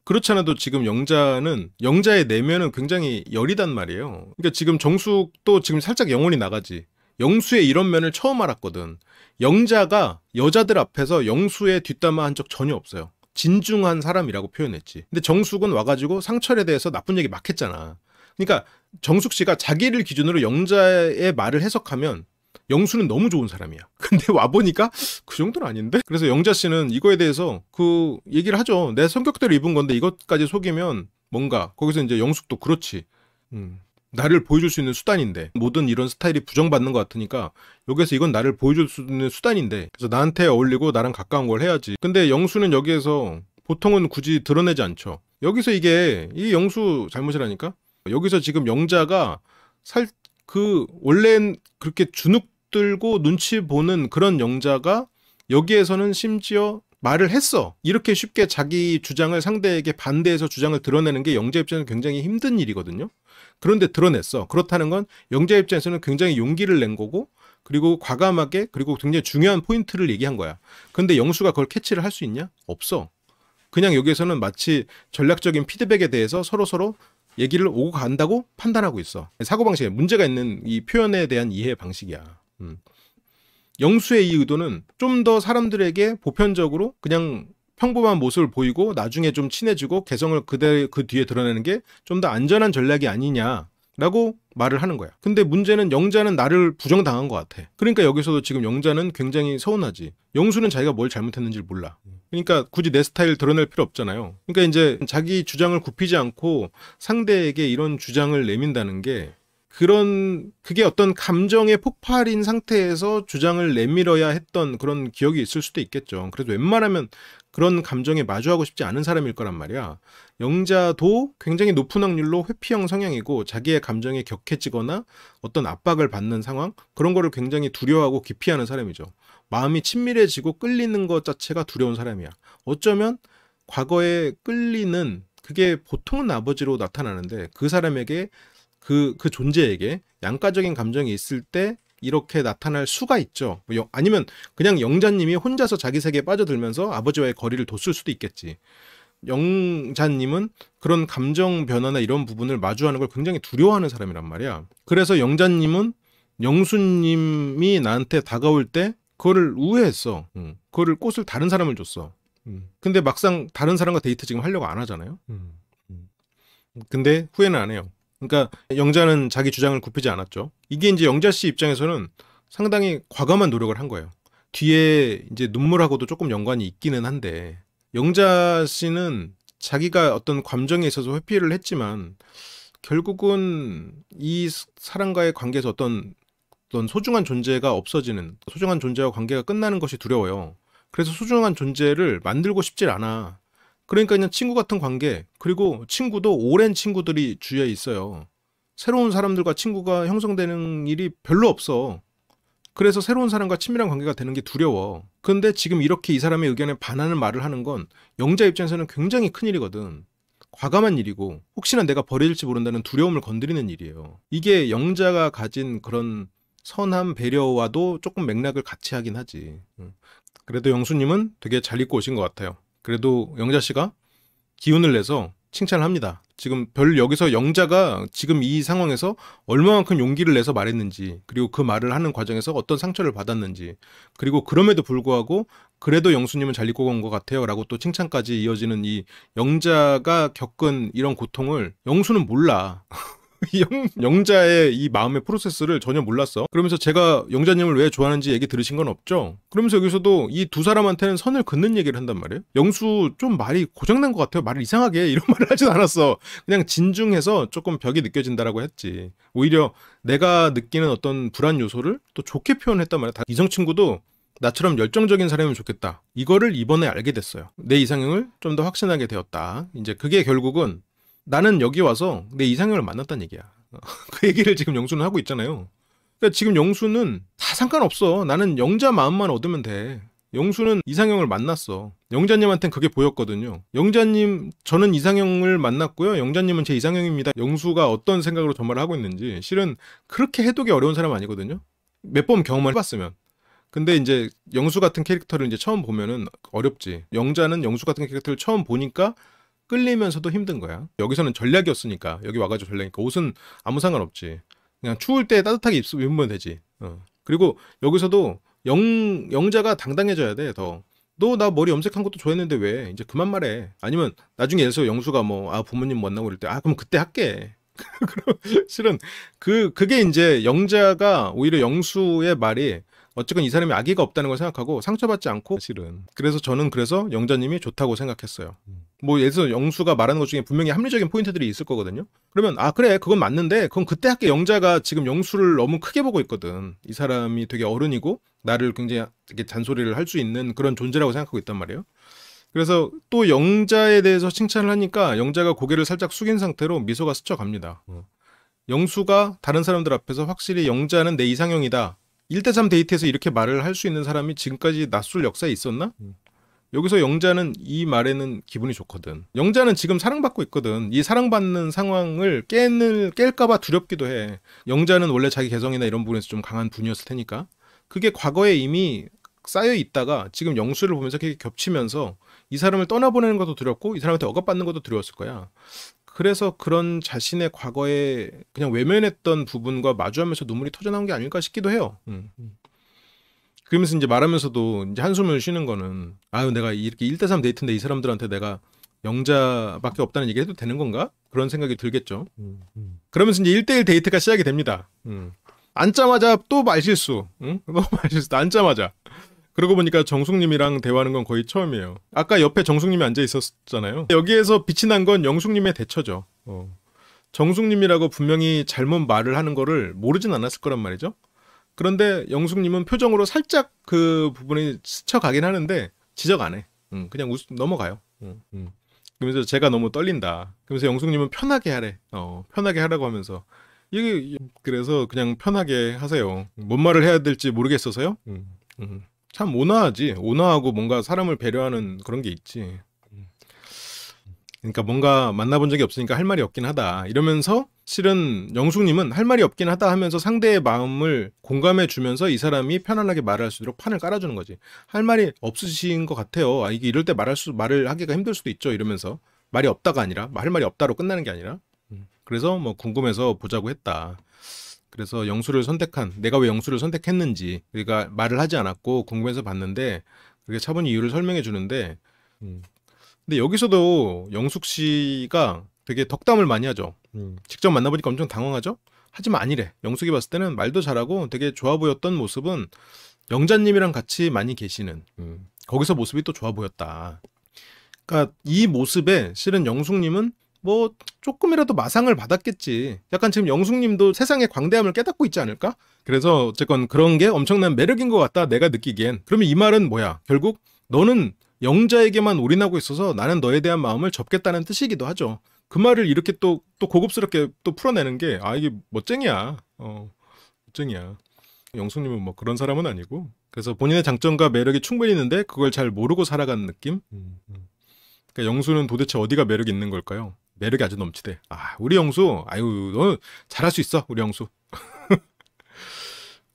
그렇지 않아도 지금 영자는, 영자의 내면은 굉장히 여리단 말이에요. 그러니까 지금 정숙도 지금 살짝 영혼이 나가지. 영수의 이런 면을 처음 알았거든. 영자가 여자들 앞에서 영수의 뒷담화한 적 전혀 없어요. 진중한 사람이라고 표현했지. 근데 정숙은 와가지고 상철에 대해서 나쁜 얘기 막 했잖아. 그러니까 정숙 씨가 자기를 기준으로 영자의 말을 해석하면 영수는 너무 좋은 사람이야. 근데 와보니까 그 정도는 아닌데? 그래서 영자 씨는 이거에 대해서 그 얘기를 하죠. 내 성격대로 입은 건데 이것까지 속이면 뭔가, 거기서 이제 영숙도 그렇지. 나를 보여줄 수 있는 수단인데, 모든 이런 스타일이 부정받는 것 같으니까 여기서 이건 나를 보여줄 수 있는 수단인데, 그래서 나한테 어울리고 나랑 가까운 걸 해야지. 근데 영수는 여기에서 보통은 굳이 드러내지 않죠. 여기서 이게 이 영수 잘못이라니까. 여기서 지금 영자가 원래는 그렇게 주눅 들고 눈치 보는 그런 영자가 여기에서는 심지어 말을 했어. 이렇게 쉽게 자기 주장을 상대에게 반대해서 주장을 드러내는 게 영자 입장에서는 굉장히 힘든 일이거든요. 그런데 드러냈어. 그렇다는 건 영자 입장에서는 굉장히 용기를 낸 거고, 그리고 과감하게, 그리고 굉장히 중요한 포인트를 얘기한 거야. 근데 영수가 그걸 캐치를 할 수 있냐? 없어. 그냥 여기에서는 마치 전략적인 피드백에 대해서 서로서로 얘기를 오고 간다고 판단하고 있어. 사고방식에 문제가 있는 이 표현에 대한 이해 방식이야. 영수의 이 의도는 좀 더 사람들에게 보편적으로 그냥 평범한 모습을 보이고 나중에 좀 친해지고 개성을 그 뒤에 드러내는 게 좀 더 안전한 전략이 아니냐라고 말을 하는 거야. 근데 문제는 영자는 나를 부정당한 것 같아. 그러니까 여기서도 지금 영자는 굉장히 서운하지. 영수는 자기가 뭘 잘못했는지를 몰라. 그러니까 굳이 내 스타일 드러낼 필요 없잖아요. 그러니까 이제 자기 주장을 굽히지 않고 상대에게 이런 주장을 내민다는 게, 그게 어떤 감정의 폭발인 상태에서 주장을 내밀어야 했던 그런 기억이 있을 수도 있겠죠. 그래서 웬만하면 그런 감정에 마주하고 싶지 않은 사람일 거란 말이야. 영자도 굉장히 높은 확률로 회피형 성향이고 자기의 감정에 격해지거나 어떤 압박을 받는 상황, 그런 거를 굉장히 두려워하고 기피하는 사람이죠. 마음이 친밀해지고 끌리는 것 자체가 두려운 사람이야. 어쩌면 과거에 끌리는, 그게 보통은 아버지로 나타나는데 그 사람에게 그 존재에게 양가적인 감정이 있을 때 이렇게 나타날 수가 있죠. 아니면 그냥 영자님이 혼자서 자기 세계에 빠져들면서 아버지와의 거리를 뒀을 수도 있겠지. 영자님은 그런 감정 변화나 이런 부분을 마주하는 걸 굉장히 두려워하는 사람이란 말이야. 그래서 영자님은 영수님이 나한테 다가올 때 그거를 우회했어. 그거를 꽃을 다른 사람을 줬어. 근데 막상 다른 사람과 데이트 지금 하려고 안 하잖아요. 근데 후회는 안 해요. 그러니까 영자는 자기 주장을 굽히지 않았죠. 이게 이제 영자 씨 입장에서는 상당히 과감한 노력을 한 거예요. 뒤에 이제 눈물하고도 조금 연관이 있기는 한데, 영자 씨는 자기가 어떤 감정에 있어서 회피를 했지만 결국은 이 사람과의 관계에서 어떤 소중한 존재가 없어지는, 소중한 존재와 관계가 끝나는 것이 두려워요. 그래서 소중한 존재를 만들고 싶질 않아. 그러니까 그냥 친구 같은 관계, 그리고 친구도 오랜 친구들이 주위에 있어요. 새로운 사람들과 친구가 형성되는 일이 별로 없어. 그래서 새로운 사람과 친밀한 관계가 되는 게 두려워. 근데 지금 이렇게 이 사람의 의견에 반하는 말을 하는 건 영자 입장에서는 굉장히 큰일이거든. 과감한 일이고 혹시나 내가 버려질지 모른다는 두려움을 건드리는 일이에요. 이게 영자가 가진 그런 선함, 배려와도 조금 맥락을 같이 하긴 하지. 그래도 영수님은 되게 잘 입고 오신 것 같아요. 그래도 영자 씨가 기운을 내서 칭찬을 합니다. 지금 여기서 영자가 지금 이 상황에서 얼마만큼 용기를 내서 말했는지, 그리고 그 말을 하는 과정에서 어떤 상처를 받았는지, 그리고 그럼에도 불구하고 그래도 영수님은 잘 입고 온 것 같아요 라고 또 칭찬까지 이어지는 이 영자가 겪은 이런 고통을 영수는 몰라. 영자의 이 마음의 프로세스를 전혀 몰랐어. 그러면서 제가 영자님을 왜 좋아하는지 얘기 들으신 건 없죠? 그러면서 여기서도 이 두 사람한테는 선을 긋는 얘기를 한단 말이에요. 영수 좀 말이 고장난 것 같아요. 말을 이상하게 이런 말을 하진 않았어. 그냥 진중해서 조금 벽이 느껴진다라고 했지. 오히려 내가 느끼는 어떤 불안 요소를 또 좋게 표현했단 말이야. 이성 친구도 나처럼 열정적인 사람이면 좋겠다. 이거를 이번에 알게 됐어요. 내 이상형을 좀 더 확신하게 되었다. 이제 그게 결국은 나는 여기 와서 내 이상형을 만났다는 얘기야. 그 얘기를 지금 영수는 하고 있잖아요. 그러니까 지금 영수는 다 상관없어. 나는 영자 마음만 얻으면 돼. 영수는 이상형을 만났어. 영자님한테는 그게 보였거든요. 영자님, 저는 이상형을 만났고요. 영자님은 제 이상형입니다. 영수가 어떤 생각으로 저 말을 하고 있는지 실은 그렇게 해독이 어려운 사람 아니거든요. 몇 번 경험을 해봤으면. 근데 이제 영수 같은 캐릭터를 이제 처음 보면은 어렵지. 영자는 영수 같은 캐릭터를 처음 보니까 끌리면서도 힘든 거야. 여기서는 전략이었으니까, 여기 와가지고 전략이니까 옷은 아무 상관없지. 그냥 추울 때 따뜻하게 입으면 되지. 그리고 여기서도 영자가 당당해져야 돼. 더. 너 나 머리 염색한 것도 좋아했는데 왜? 이제 그만 말해. 아니면 나중에 예를 들어서 영수가 부모님 만나고 이럴 때 그럼 그때 할게. 그럼 실은 그게 이제 영자가 오히려 영수의 말이 어쨌건 이 사람이 악의가 없다는 걸 생각하고 상처받지 않고, 실은 그래서 저는 영자님이 좋다고 생각했어요. 예를 들어서 영수가 말하는 것 중에 분명히 합리적인 포인트들이 있을 거거든요. 그러면 그래 그건 맞는데 그건 그때 할게. 영자가 지금 영수를 너무 크게 보고 있거든. 이 사람이 되게 어른이고 나를 굉장히 되게 잔소리를 할 수 있는 그런 존재라고 생각하고 있단 말이에요. 그래서 또 영자에 대해서 칭찬을 하니까 영자가 고개를 살짝 숙인 상태로 미소가 스쳐갑니다. 영수가 다른 사람들 앞에서 확실히 영자는 내 이상형이다. 1대3 데이트에서 이렇게 말을 할 수 있는 사람이 지금까지 낯설 역사에 있었나? 여기서 영자는 이 말에는 기분이 좋거든. 영자는 지금 사랑받고 있거든. 이 사랑받는 상황을 깰까봐 두렵기도 해. 영자는 원래 자기 개성이나 이런 부분에서 좀 강한 분이었을 테니까. 그게 과거에 이미 쌓여 있다가 지금 영수를 보면서 이렇게 겹치면서 이 사람을 떠나보내는 것도 두렵고 이 사람한테 억압받는 것도 두려웠을 거야. 그래서 그런 자신의 과거에 그냥 외면했던 부분과 마주하면서 눈물이 터져나온 게 아닐까 싶기도 해요. 그러면서 이제 말하면서도 이제 한숨을 쉬는 거는 내가 이렇게 1대3 데이트인데 이 사람들한테 내가 영자밖에 없다는 얘기 해도 되는 건가? 그런 생각이 들겠죠. 그러면서 이제 1대1 데이트가 시작이 됩니다. 앉자마자 또 말실수. 너무 말실수. 앉자마자. 그러고 보니까 정숙님이랑 대화하는 건 거의 처음이에요. 아까 옆에 정숙님이 앉아 있었잖아요. 여기에서 빛이 난 건 영숙님의 대처죠. 정숙님이라고 분명히 잘못 말을 하는 거를 모르진 않았을 거란 말이죠. 그런데 영숙님은 표정으로 살짝 그 부분이 스쳐가긴 하는데 지적 안 해. 그냥 넘어가요. 그러면서 제가 너무 떨린다. 그러면서 영숙님은 편하게 하래. 편하게 하라고 하면서 그래서 그냥 편하게 하세요. 뭔 말을 해야 될지 모르겠어서요. 참 온화하지. 온화하고 뭔가 사람을 배려하는 그런 게 있지. 그러니까 뭔가 만나본 적이 없으니까 할 말이 없긴 하다. 이러면서 실은 영숙님은 할 말이 없긴 하다 하면서 상대의 마음을 공감해 주면서 이 사람이 편안하게 말할 수 있도록 판을 깔아주는 거지. 할 말이 없으신 것 같아요. 이게 이럴 때 말을 하기가 힘들 수도 있죠. 이러면서 말이 없다가 아니라 할 말이 없다로 끝나는 게 아니라 그래서 뭐 궁금해서 보자고 했다. 그래서 영수를 선택한 내가 왜 영수를 선택했는지 우리가 말을 하지 않았고 궁금해서 봤는데 그렇게 차분히 이유를 설명해 주는데 근데 여기서도 영숙 씨가 되게 덕담을 많이 하죠. 직접 만나보니까 엄청 당황하죠. 하지만 아니래. 영숙이 봤을 때는 말도 잘하고 되게 좋아 보였던 모습은 영자님이랑 같이 많이 계시는 거기서 모습이 또 좋아 보였다. 그러니까 이 모습에 실은 영숙님은 뭐 조금이라도 마상을 받았겠지. 약간 지금 영숙님도 세상의 광대함을 깨닫고 있지 않을까? 그래서 어쨌건 그런 게 엄청난 매력인 것 같다. 내가 느끼기엔. 그러면 이 말은 뭐야? 결국 너는 영자에게만 올인하고 있어서 나는 너에 대한 마음을 접겠다는 뜻이기도 하죠. 그 말을 이렇게 또 고급스럽게 또 풀어내는 게 이게 멋쟁이야. 멋쟁이야. 영숙님은 뭐 그런 사람은 아니고 그래서 본인의 장점과 매력이 충분히 있는데 그걸 잘 모르고 살아가는 느낌? 그러니까 영수는 도대체 어디가 매력이 있는 걸까요? 매력이 아주 넘치대. 우리 영수, 너 잘할 수 있어, 우리 영수.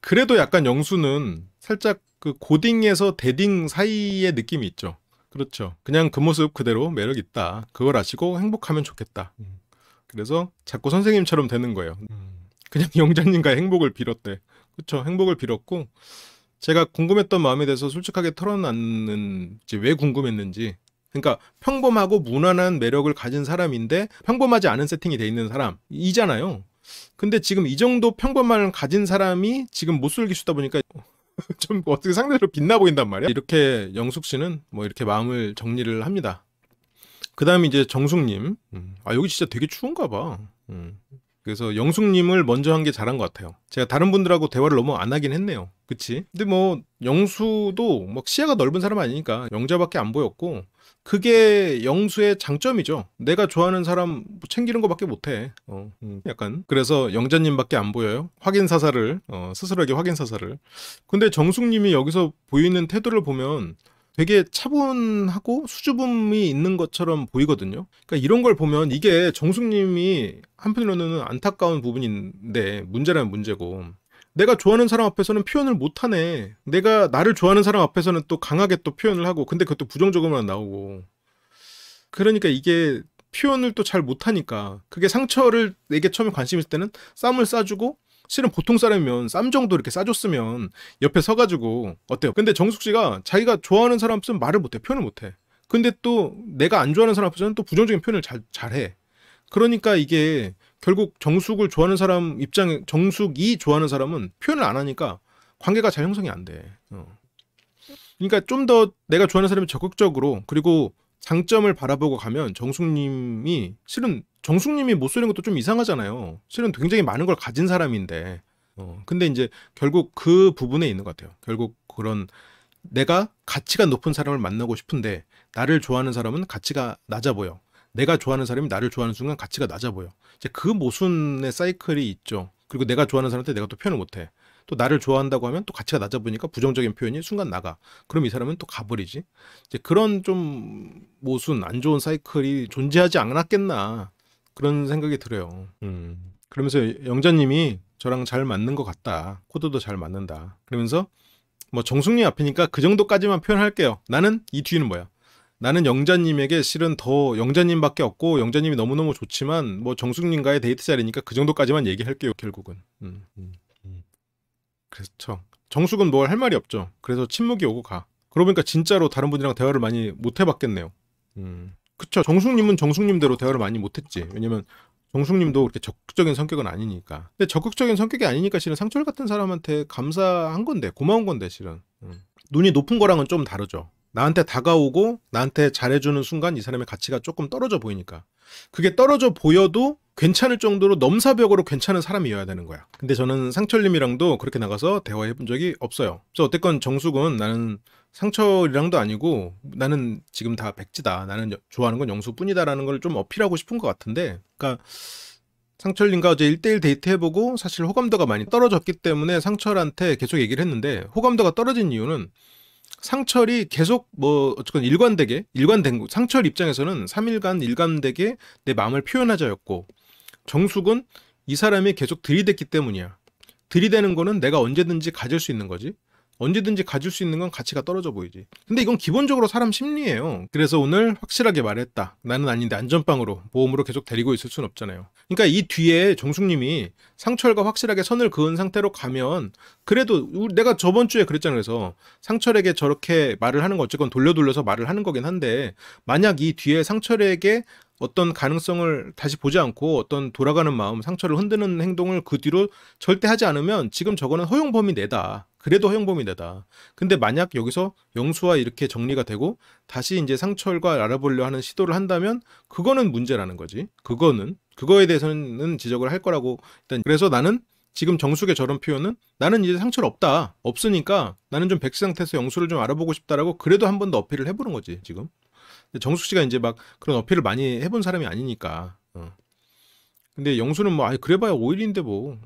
그래도 약간 영수는 살짝 그 고딩에서 대딩 사이의 느낌이 있죠. 그렇죠. 그냥 그 모습 그대로 매력 있다. 그걸 아시고 행복하면 좋겠다. 그래서 자꾸 선생님처럼 되는 거예요. 그냥 영자님과의 행복을 빌었대. 그렇죠. 행복을 빌었고 제가 궁금했던 마음에 대해서 솔직하게 털어놨는지 왜 궁금했는지 그러니까 평범하고 무난한 매력을 가진 사람인데 평범하지 않은 세팅이 돼 있는 사람이잖아요. 근데 지금 이 정도 평범함을 가진 사람이 지금 못쏠기 쉬다 보니까 좀 어떻게 상대적으로 빛나 보인단 말이야. 이렇게 영숙 씨는 뭐 이렇게 마음을 정리를 합니다. 그 다음에 이제 정숙님. 여기 진짜 되게 추운가 봐. 그래서 영숙님을 먼저 한 게 잘한 것 같아요. 제가 다른 분들하고 대화를 너무 안 하긴 했네요. 그치? 근데 뭐 영수도 막 시야가 넓은 사람 아니니까 영자밖에 안 보였고 그게 영수의 장점이죠. 내가 좋아하는 사람 챙기는 것밖에 못해. 약간 그래서 영자님밖에 안 보여요. 확인사살을 스스로에게 확인사살을. 근데 정숙님이 여기서 보이는 태도를 보면 되게 차분하고 수줍음이 있는 것처럼 보이거든요. 그러니까 이런 걸 보면 이게 정숙님이 한편으로는 안타까운 부분인데 문제라면 문제고 내가 좋아하는 사람 앞에서는 표현을 못하네. 내가 나를 좋아하는 사람 앞에서는 또 강하게 또 표현을 하고 근데 그것도 부정적으로만 나오고 그러니까 이게 표현을 또 잘 못하니까 그게 상처를 내게 처음에 관심 있을 때는 쌈을 싸주고 실은 보통 사람이면 쌈 정도 이렇게 싸줬으면 옆에 서가지고 어때요? 근데 정숙 씨가 자기가 좋아하는 사람 앞에서는 말을 못해. 표현을 못해. 근데 또 내가 안 좋아하는 사람 앞에서는 또 부정적인 표현을 잘해. 그러니까 이게 결국 정숙을 좋아하는 사람 입장에 정숙이 좋아하는 사람은 표현을 안 하니까 관계가 잘 형성이 안 돼. 그러니까 좀 더 내가 좋아하는 사람이 적극적으로 그리고 장점을 바라보고 가면 정숙님이 실은 정숙님이 못 쏘는 것도 좀 이상하잖아요. 실은 굉장히 많은 걸 가진 사람인데 근데 이제 결국 그 부분에 있는 것 같아요. 결국 그런 내가 가치가 높은 사람을 만나고 싶은데 나를 좋아하는 사람은 가치가 낮아 보여. 내가 좋아하는 사람이 나를 좋아하는 순간 가치가 낮아 보여. 이제 그 모순의 사이클이 있죠. 그리고 내가 좋아하는 사람한테 내가 또 표현을 못해. 또 나를 좋아한다고 하면 또 가치가 낮아 보니까 부정적인 표현이 순간 나가. 그럼 이 사람은 또 가버리지. 이제 그런 좀 모순, 안 좋은 사이클이 존재하지 않았겠나 그런 생각이 들어요. 그러면서 영자님이 저랑 잘 맞는 것 같다. 코드도 잘 맞는다. 그러면서 뭐 정숙님 앞이니까 그 정도까지만 표현할게요. 나는 이 뒤는 뭐야? 나는 영자님에게 실은 더 영자님밖에 없고 영자님이 너무너무 좋지만 뭐 정숙님과의 데이트 자리니까 그 정도까지만 얘기할게요. 결국은. 그렇죠. 정숙은 뭘 할 말이 없죠. 그래서 침묵이 오고 가. 그러고 보니까 진짜로 다른 분이랑 대화를 많이 못 해봤겠네요. 그쵸. 정숙님은 정숙님대로 대화를 많이 못했지. 왜냐면 정숙님도 그렇게 적극적인 성격은 아니니까. 근데 적극적인 성격이 아니니까 실은 상철 같은 사람한테 감사한 건데 고마운 건데 실은. 눈이 높은 거랑은 좀 다르죠. 나한테 다가오고 나한테 잘해주는 순간 이 사람의 가치가 조금 떨어져 보이니까. 그게 떨어져 보여도 괜찮을 정도로 넘사벽으로 괜찮은 사람이어야 되는 거야. 근데 저는 상철님이랑도 그렇게 나가서 대화해 본 적이 없어요. 그래서 어쨌건 정숙은 나는 상철이랑도 아니고 나는 지금 다 백지다. 나는 좋아하는 건 영수뿐이다라는 걸 좀 어필하고 싶은 것 같은데 그러니까 상철님과 어제 1대1 데이트 해보고 사실 호감도가 많이 떨어졌기 때문에 상철한테 계속 얘기를 했는데 호감도가 떨어진 이유는 상철이 계속 뭐 어쨌건 일관된 상철 입장에서는 3일간 일관되게 내 마음을 표현하자였고 정숙은 이 사람이 계속 들이댔기 때문이야. 들이대는 거는 내가 언제든지 가질 수 있는 거지. 언제든지 가질 수 있는 건 가치가 떨어져 보이지. 근데 이건 기본적으로 사람 심리예요. 그래서 오늘 확실하게 말했다. 나는 아닌데 안전빵으로 보험으로 계속 데리고 있을 순 없잖아요. 그러니까 이 뒤에 정숙님이 상철과 확실하게 선을 그은 상태로 가면 그래도 내가 저번 주에 그랬잖아요. 그래서 상철에게 저렇게 말을 하는 거 어쨌건 돌려서 말을 하는 거긴 한데 만약 이 뒤에 상철에게 어떤 가능성을 다시 보지 않고 어떤 돌아가는 마음, 상처를 흔드는 행동을 그 뒤로 절대 하지 않으면 지금 저거는 허용 범위 내다. 그래도 허용 범위 내다. 근데 만약 여기서 영수와 이렇게 정리가 되고 다시 이제 상철과 알아보려 하는 시도를 한다면 그거는 문제라는 거지. 그거에 대해서는 지적을 할 거라고 일단. 그래서 나는 지금 정숙의 저런 표현은 나는 이제 상처 없다. 없으니까 나는 좀 백지 상태에서 영수를 좀 알아보고 싶다라고 그래도 한 번 더 어필을 해보는 거지 지금. 정숙 씨가 이제 막 그런 어필을 많이 해본 사람이 아니니까. 근데 영수는 뭐, 그래봐야 5일인데 뭐.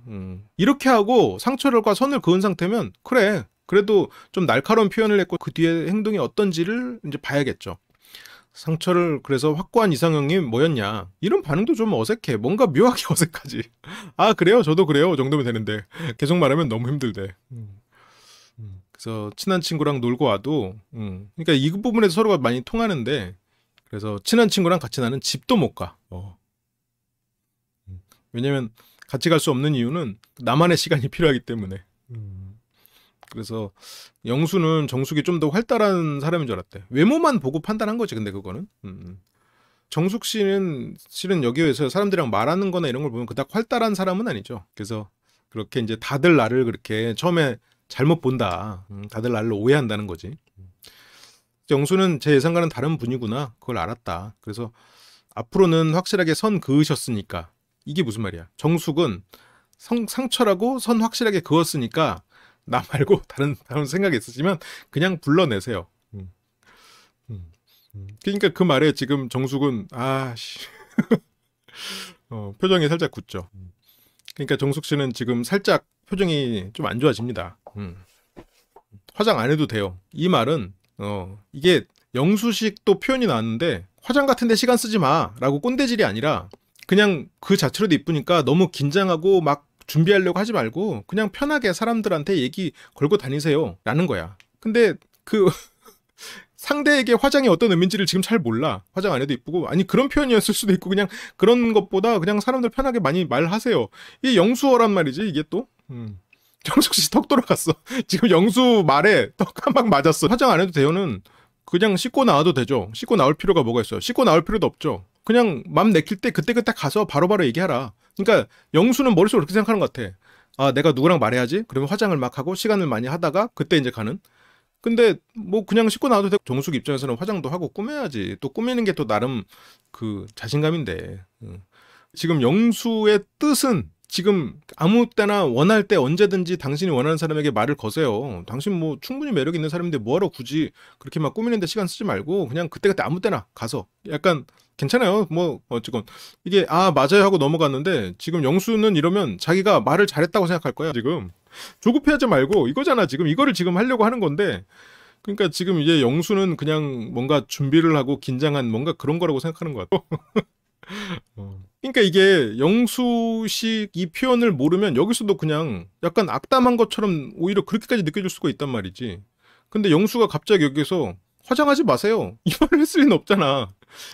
이렇게 하고 상철과 선을 그은 상태면, 그래. 그래도 좀 날카로운 표현을 했고, 그 뒤에 행동이 어떤지를 이제 봐야겠죠. 상철을 그래서 확고한 이상형이 뭐였냐. 이런 반응도 좀 어색해. 뭔가 묘하게 어색하지. 아, 그래요? 저도 그래요. 정도면 되는데. 계속 말하면 너무 힘들대. 그래서 친한 친구랑 놀고 와도, 그러니까 이 부분에서 서로가 많이 통하는데, 그래서 친한 친구랑 같이 나는 집도 못 가. 왜냐면 같이 갈 수 없는 이유는 나만의 시간이 필요하기 때문에. 그래서 영수는 정숙이 좀 더 활달한 사람인 줄 알았대. 외모만 보고 판단한 거지. 근데 그거는 정숙 씨는 실은 여기에서 사람들이랑 말하는 거나 이런 걸 보면 그닥 활달한 사람은 아니죠. 그래서 그렇게 이제 다들 나를 그렇게 처음에 잘못 본다. 다들 나를 오해한다는 거지. 영수는 제 예상과는 다른 분이구나. 그걸 알았다. 그래서 앞으로는 확실하게 선 그으셨으니까. 이게 무슨 말이야. 정숙은 상처라고 선 확실하게 그었으니까 나 말고 다른 생각이 있으시면 그냥 불러내세요. 그러니까 그 말에 지금 정숙은 표정이 살짝 굳죠. 그러니까 정숙 씨는 지금 살짝 표정이 좀 안 좋아집니다. 화장 안 해도 돼요. 이 말은 이게 영수식 또 표현이 나왔는데 화장 같은데 시간 쓰지 마라고 꼰대질이 아니라 그냥 그 자체로도 이쁘니까 너무 긴장하고 막 준비하려고 하지 말고 그냥 편하게 사람들한테 얘기 걸고 다니세요 라는 거야. 근데 그 상대에게 화장이 어떤 의미인지를 지금 잘 몰라. 화장 안 해도 이쁘고 아니 그런 표현이었을 수도 있고 그냥 그런 것보다 그냥 사람들 편하게 많이 말하세요. 이 영수어란 말이지 이게 또. 정숙 씨 턱 돌아갔어. 지금 영수 말에 턱 한 방 맞았어. 화장 안 해도 돼요는 그냥 씻고 나와도 되죠. 씻고 나올 필요가 뭐가 있어요. 씻고 나올 필요도 없죠. 그냥 맘 내킬 때 그때그때 가서 바로바로 얘기하라. 그러니까 영수는 머릿속으로 그렇게 생각하는 것 같아. 아 내가 누구랑 말해야지. 그러면 화장을 막 하고 시간을 많이 하다가 그때 이제 가는. 근데 뭐 그냥 씻고 나와도 되고 정숙 입장에서는 화장도 하고 꾸며야지. 또 꾸미는 게 또 나름 그 자신감인데. 지금 영수의 뜻은 지금 아무 때나 원할 때 언제든지 당신이 원하는 사람에게 말을 거세요. 당신 뭐 충분히 매력 있는 사람인데 뭐하러 굳이 그렇게 막 꾸미는데 시간 쓰지 말고 그냥 그때그때 아무 때나 가서 약간 괜찮아요. 뭐 어쨌건 이게 맞아요 하고 넘어갔는데 지금 영수는 이러면 자기가 말을 잘했다고 생각할 거야. 지금 조급해하지 말고 이거잖아. 지금 이거를 지금 하려고 하는 건데 그러니까 지금 이제 영수는 그냥 뭔가 준비를 하고 긴장한 뭔가 그런 거라고 생각하는 것 같아. 그러니까 이게 영수식 이 표현을 모르면 여기서도 그냥 약간 악담한 것처럼 오히려 그렇게까지 느껴질 수가 있단 말이지. 근데 영수가 갑자기 여기서 화장하지 마세요. 이 말을 했을 리는 없잖아.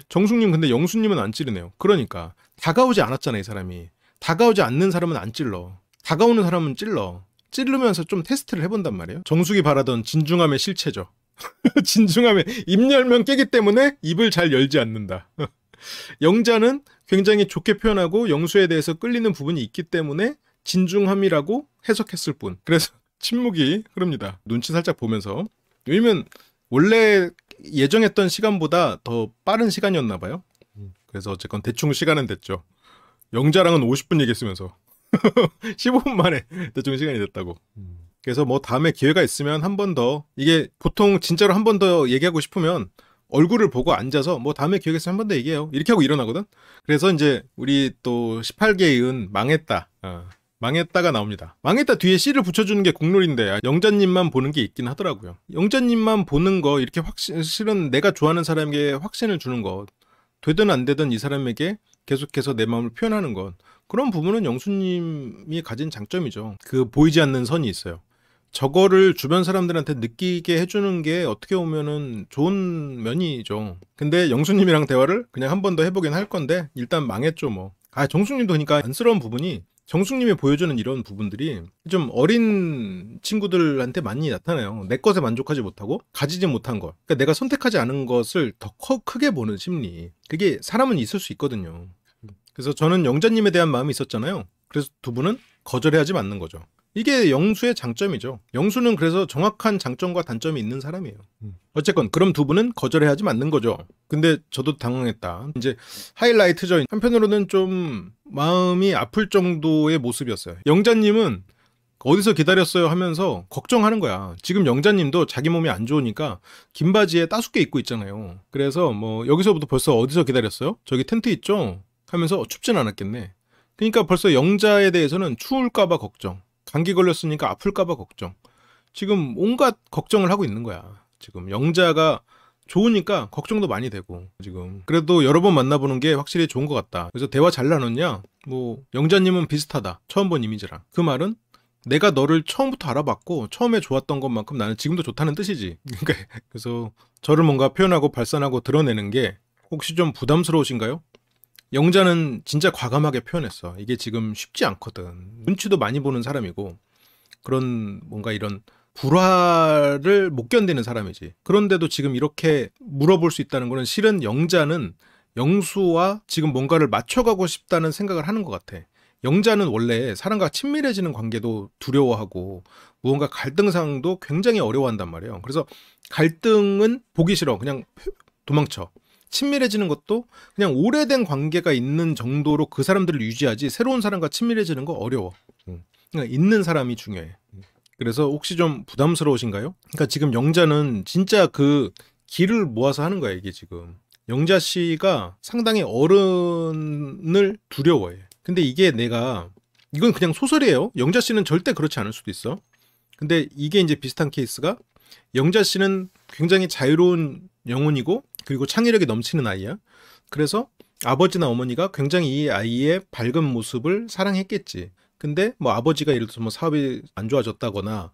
정숙님 근데 영수님은 안 찌르네요. 그러니까 다가오지 않았잖아 이 사람이. 다가오지 않는 사람은 안 찔러. 다가오는 사람은 찔러. 찌르면서 좀 테스트를 해본단 말이에요. 정숙이 바라던 진중함의 실체죠. 진중함에 입 열면 깨기 때문에 입을 잘 열지 않는다. 영자는 굉장히 좋게 표현하고 영수에 대해서 끌리는 부분이 있기 때문에 진중함이라고 해석했을 뿐. 그래서 침묵이 흐릅니다. 눈치 살짝 보면서. 왜냐면 원래 예정했던 시간보다 더 빠른 시간이었나 봐요. 그래서 어쨌건 대충 시간은 됐죠. 영자랑은 50분 얘기했으면서 15분 만에 대충 시간이 됐다고. 그래서 뭐 다음에 기회가 있으면 한 번 더 이게 보통 진짜로 한 번 더 얘기하고 싶으면 얼굴을 보고 앉아서 뭐 다음에 기회가 있으면 한 번 더 얘기해요. 이렇게 하고 일어나거든. 그래서 이제 우리 또 18개의 은 망했다. 망했다가 나옵니다. 망했다 뒤에 C를 붙여주는 게 국룰인데 영자님만 보는 게 있긴 하더라고요. 영자님만 보는 거 이렇게 실은 내가 좋아하는 사람에게 확신을 주는 것, 되든 안 되든 이 사람에게 계속해서 내 마음을 표현하는 것, 그런 부분은 영수님이 가진 장점이죠. 그 보이지 않는 선이 있어요. 저거를 주변 사람들한테 느끼게 해주는 게 어떻게 보면은 좋은 면이죠. 근데 영수님이랑 대화를 그냥 한 번 더 해보긴 할 건데 일단 망했죠 뭐. 정숙님도 그러니까 안쓰러운 부분이, 정숙님이 보여주는 이런 부분들이 좀 어린 친구들한테 많이 나타나요. 내 것에 만족하지 못하고 가지지 못한 것, 그러니까 내가 선택하지 않은 것을 더 크게 보는 심리, 그게 사람은 있을 수 있거든요. 그래서 저는 영자님에 대한 마음이 있었잖아요. 그래서 두 분은 거절해야지 맞는 거죠. 이게 영수의 장점이죠. 영수는 그래서 정확한 장점과 단점이 있는 사람이에요. 어쨌건 그럼 두 분은 거절해야지 맞는 거죠. 근데 저도 당황했다. 이제 하이라이트죠. 한편으로는 좀 마음이 아플 정도의 모습이었어요. 영자님은 어디서 기다렸어요 하면서 걱정하는 거야. 지금 영자님도 자기 몸이 안 좋으니까 긴 바지에 따숩게 입고 있잖아요. 그래서 뭐 여기서부터 벌써 어디서 기다렸어요? 저기 텐트 있죠? 하면서 춥진 않았겠네. 그러니까 벌써 영자에 대해서는 추울까봐 걱정, 감기 걸렸으니까 아플까봐 걱정, 지금 온갖 걱정을 하고 있는 거야. 지금 영자가 좋으니까 걱정도 많이 되고, 지금 그래도 여러 번 만나보는 게 확실히 좋은 것 같다. 그래서 대화 잘 나눴냐? 뭐 영자님은 비슷하다, 처음 본 이미지랑. 그 말은 내가 너를 처음부터 알아봤고 처음에 좋았던 것만큼 나는 지금도 좋다는 뜻이지. 그래서 저를 뭔가 표현하고 발산하고 드러내는 게 혹시 좀 부담스러우신가요? 영자는 진짜 과감하게 표현했어. 이게 지금 쉽지 않거든. 눈치도 많이 보는 사람이고, 그런 뭔가 이런 불화를 못 견디는 사람이지. 그런데도 지금 이렇게 물어볼 수 있다는 거는 실은 영자는 영수와 지금 뭔가를 맞춰가고 싶다는 생각을 하는 것 같아. 영자는 원래 사람과 친밀해지는 관계도 두려워하고 무언가 갈등 상황도 굉장히 어려워한단 말이에요. 그래서 갈등은 보기 싫어. 그냥 도망쳐. 친밀해지는 것도 그냥 오래된 관계가 있는 정도로 그 사람들을 유지하지 새로운 사람과 친밀해지는 거 어려워. 그러니까 있는 사람이 중요해. 그래서 혹시 좀 부담스러우신가요? 그러니까 지금 영자는 진짜 그 기를 모아서 하는 거야. 이게 지금 영자 씨가 상당히 어른을 두려워해. 근데 이게 이건 그냥 소설이에요. 영자 씨는 절대 그렇지 않을 수도 있어. 근데 이게 이제 비슷한 케이스가, 영자 씨는 굉장히 자유로운 영혼이고 그리고 창의력이 넘치는 아이야. 그래서 아버지나 어머니가 굉장히 이 아이의 밝은 모습을 사랑했겠지. 근데 뭐 아버지가 예를 들어서 뭐 사업이 안 좋아졌다거나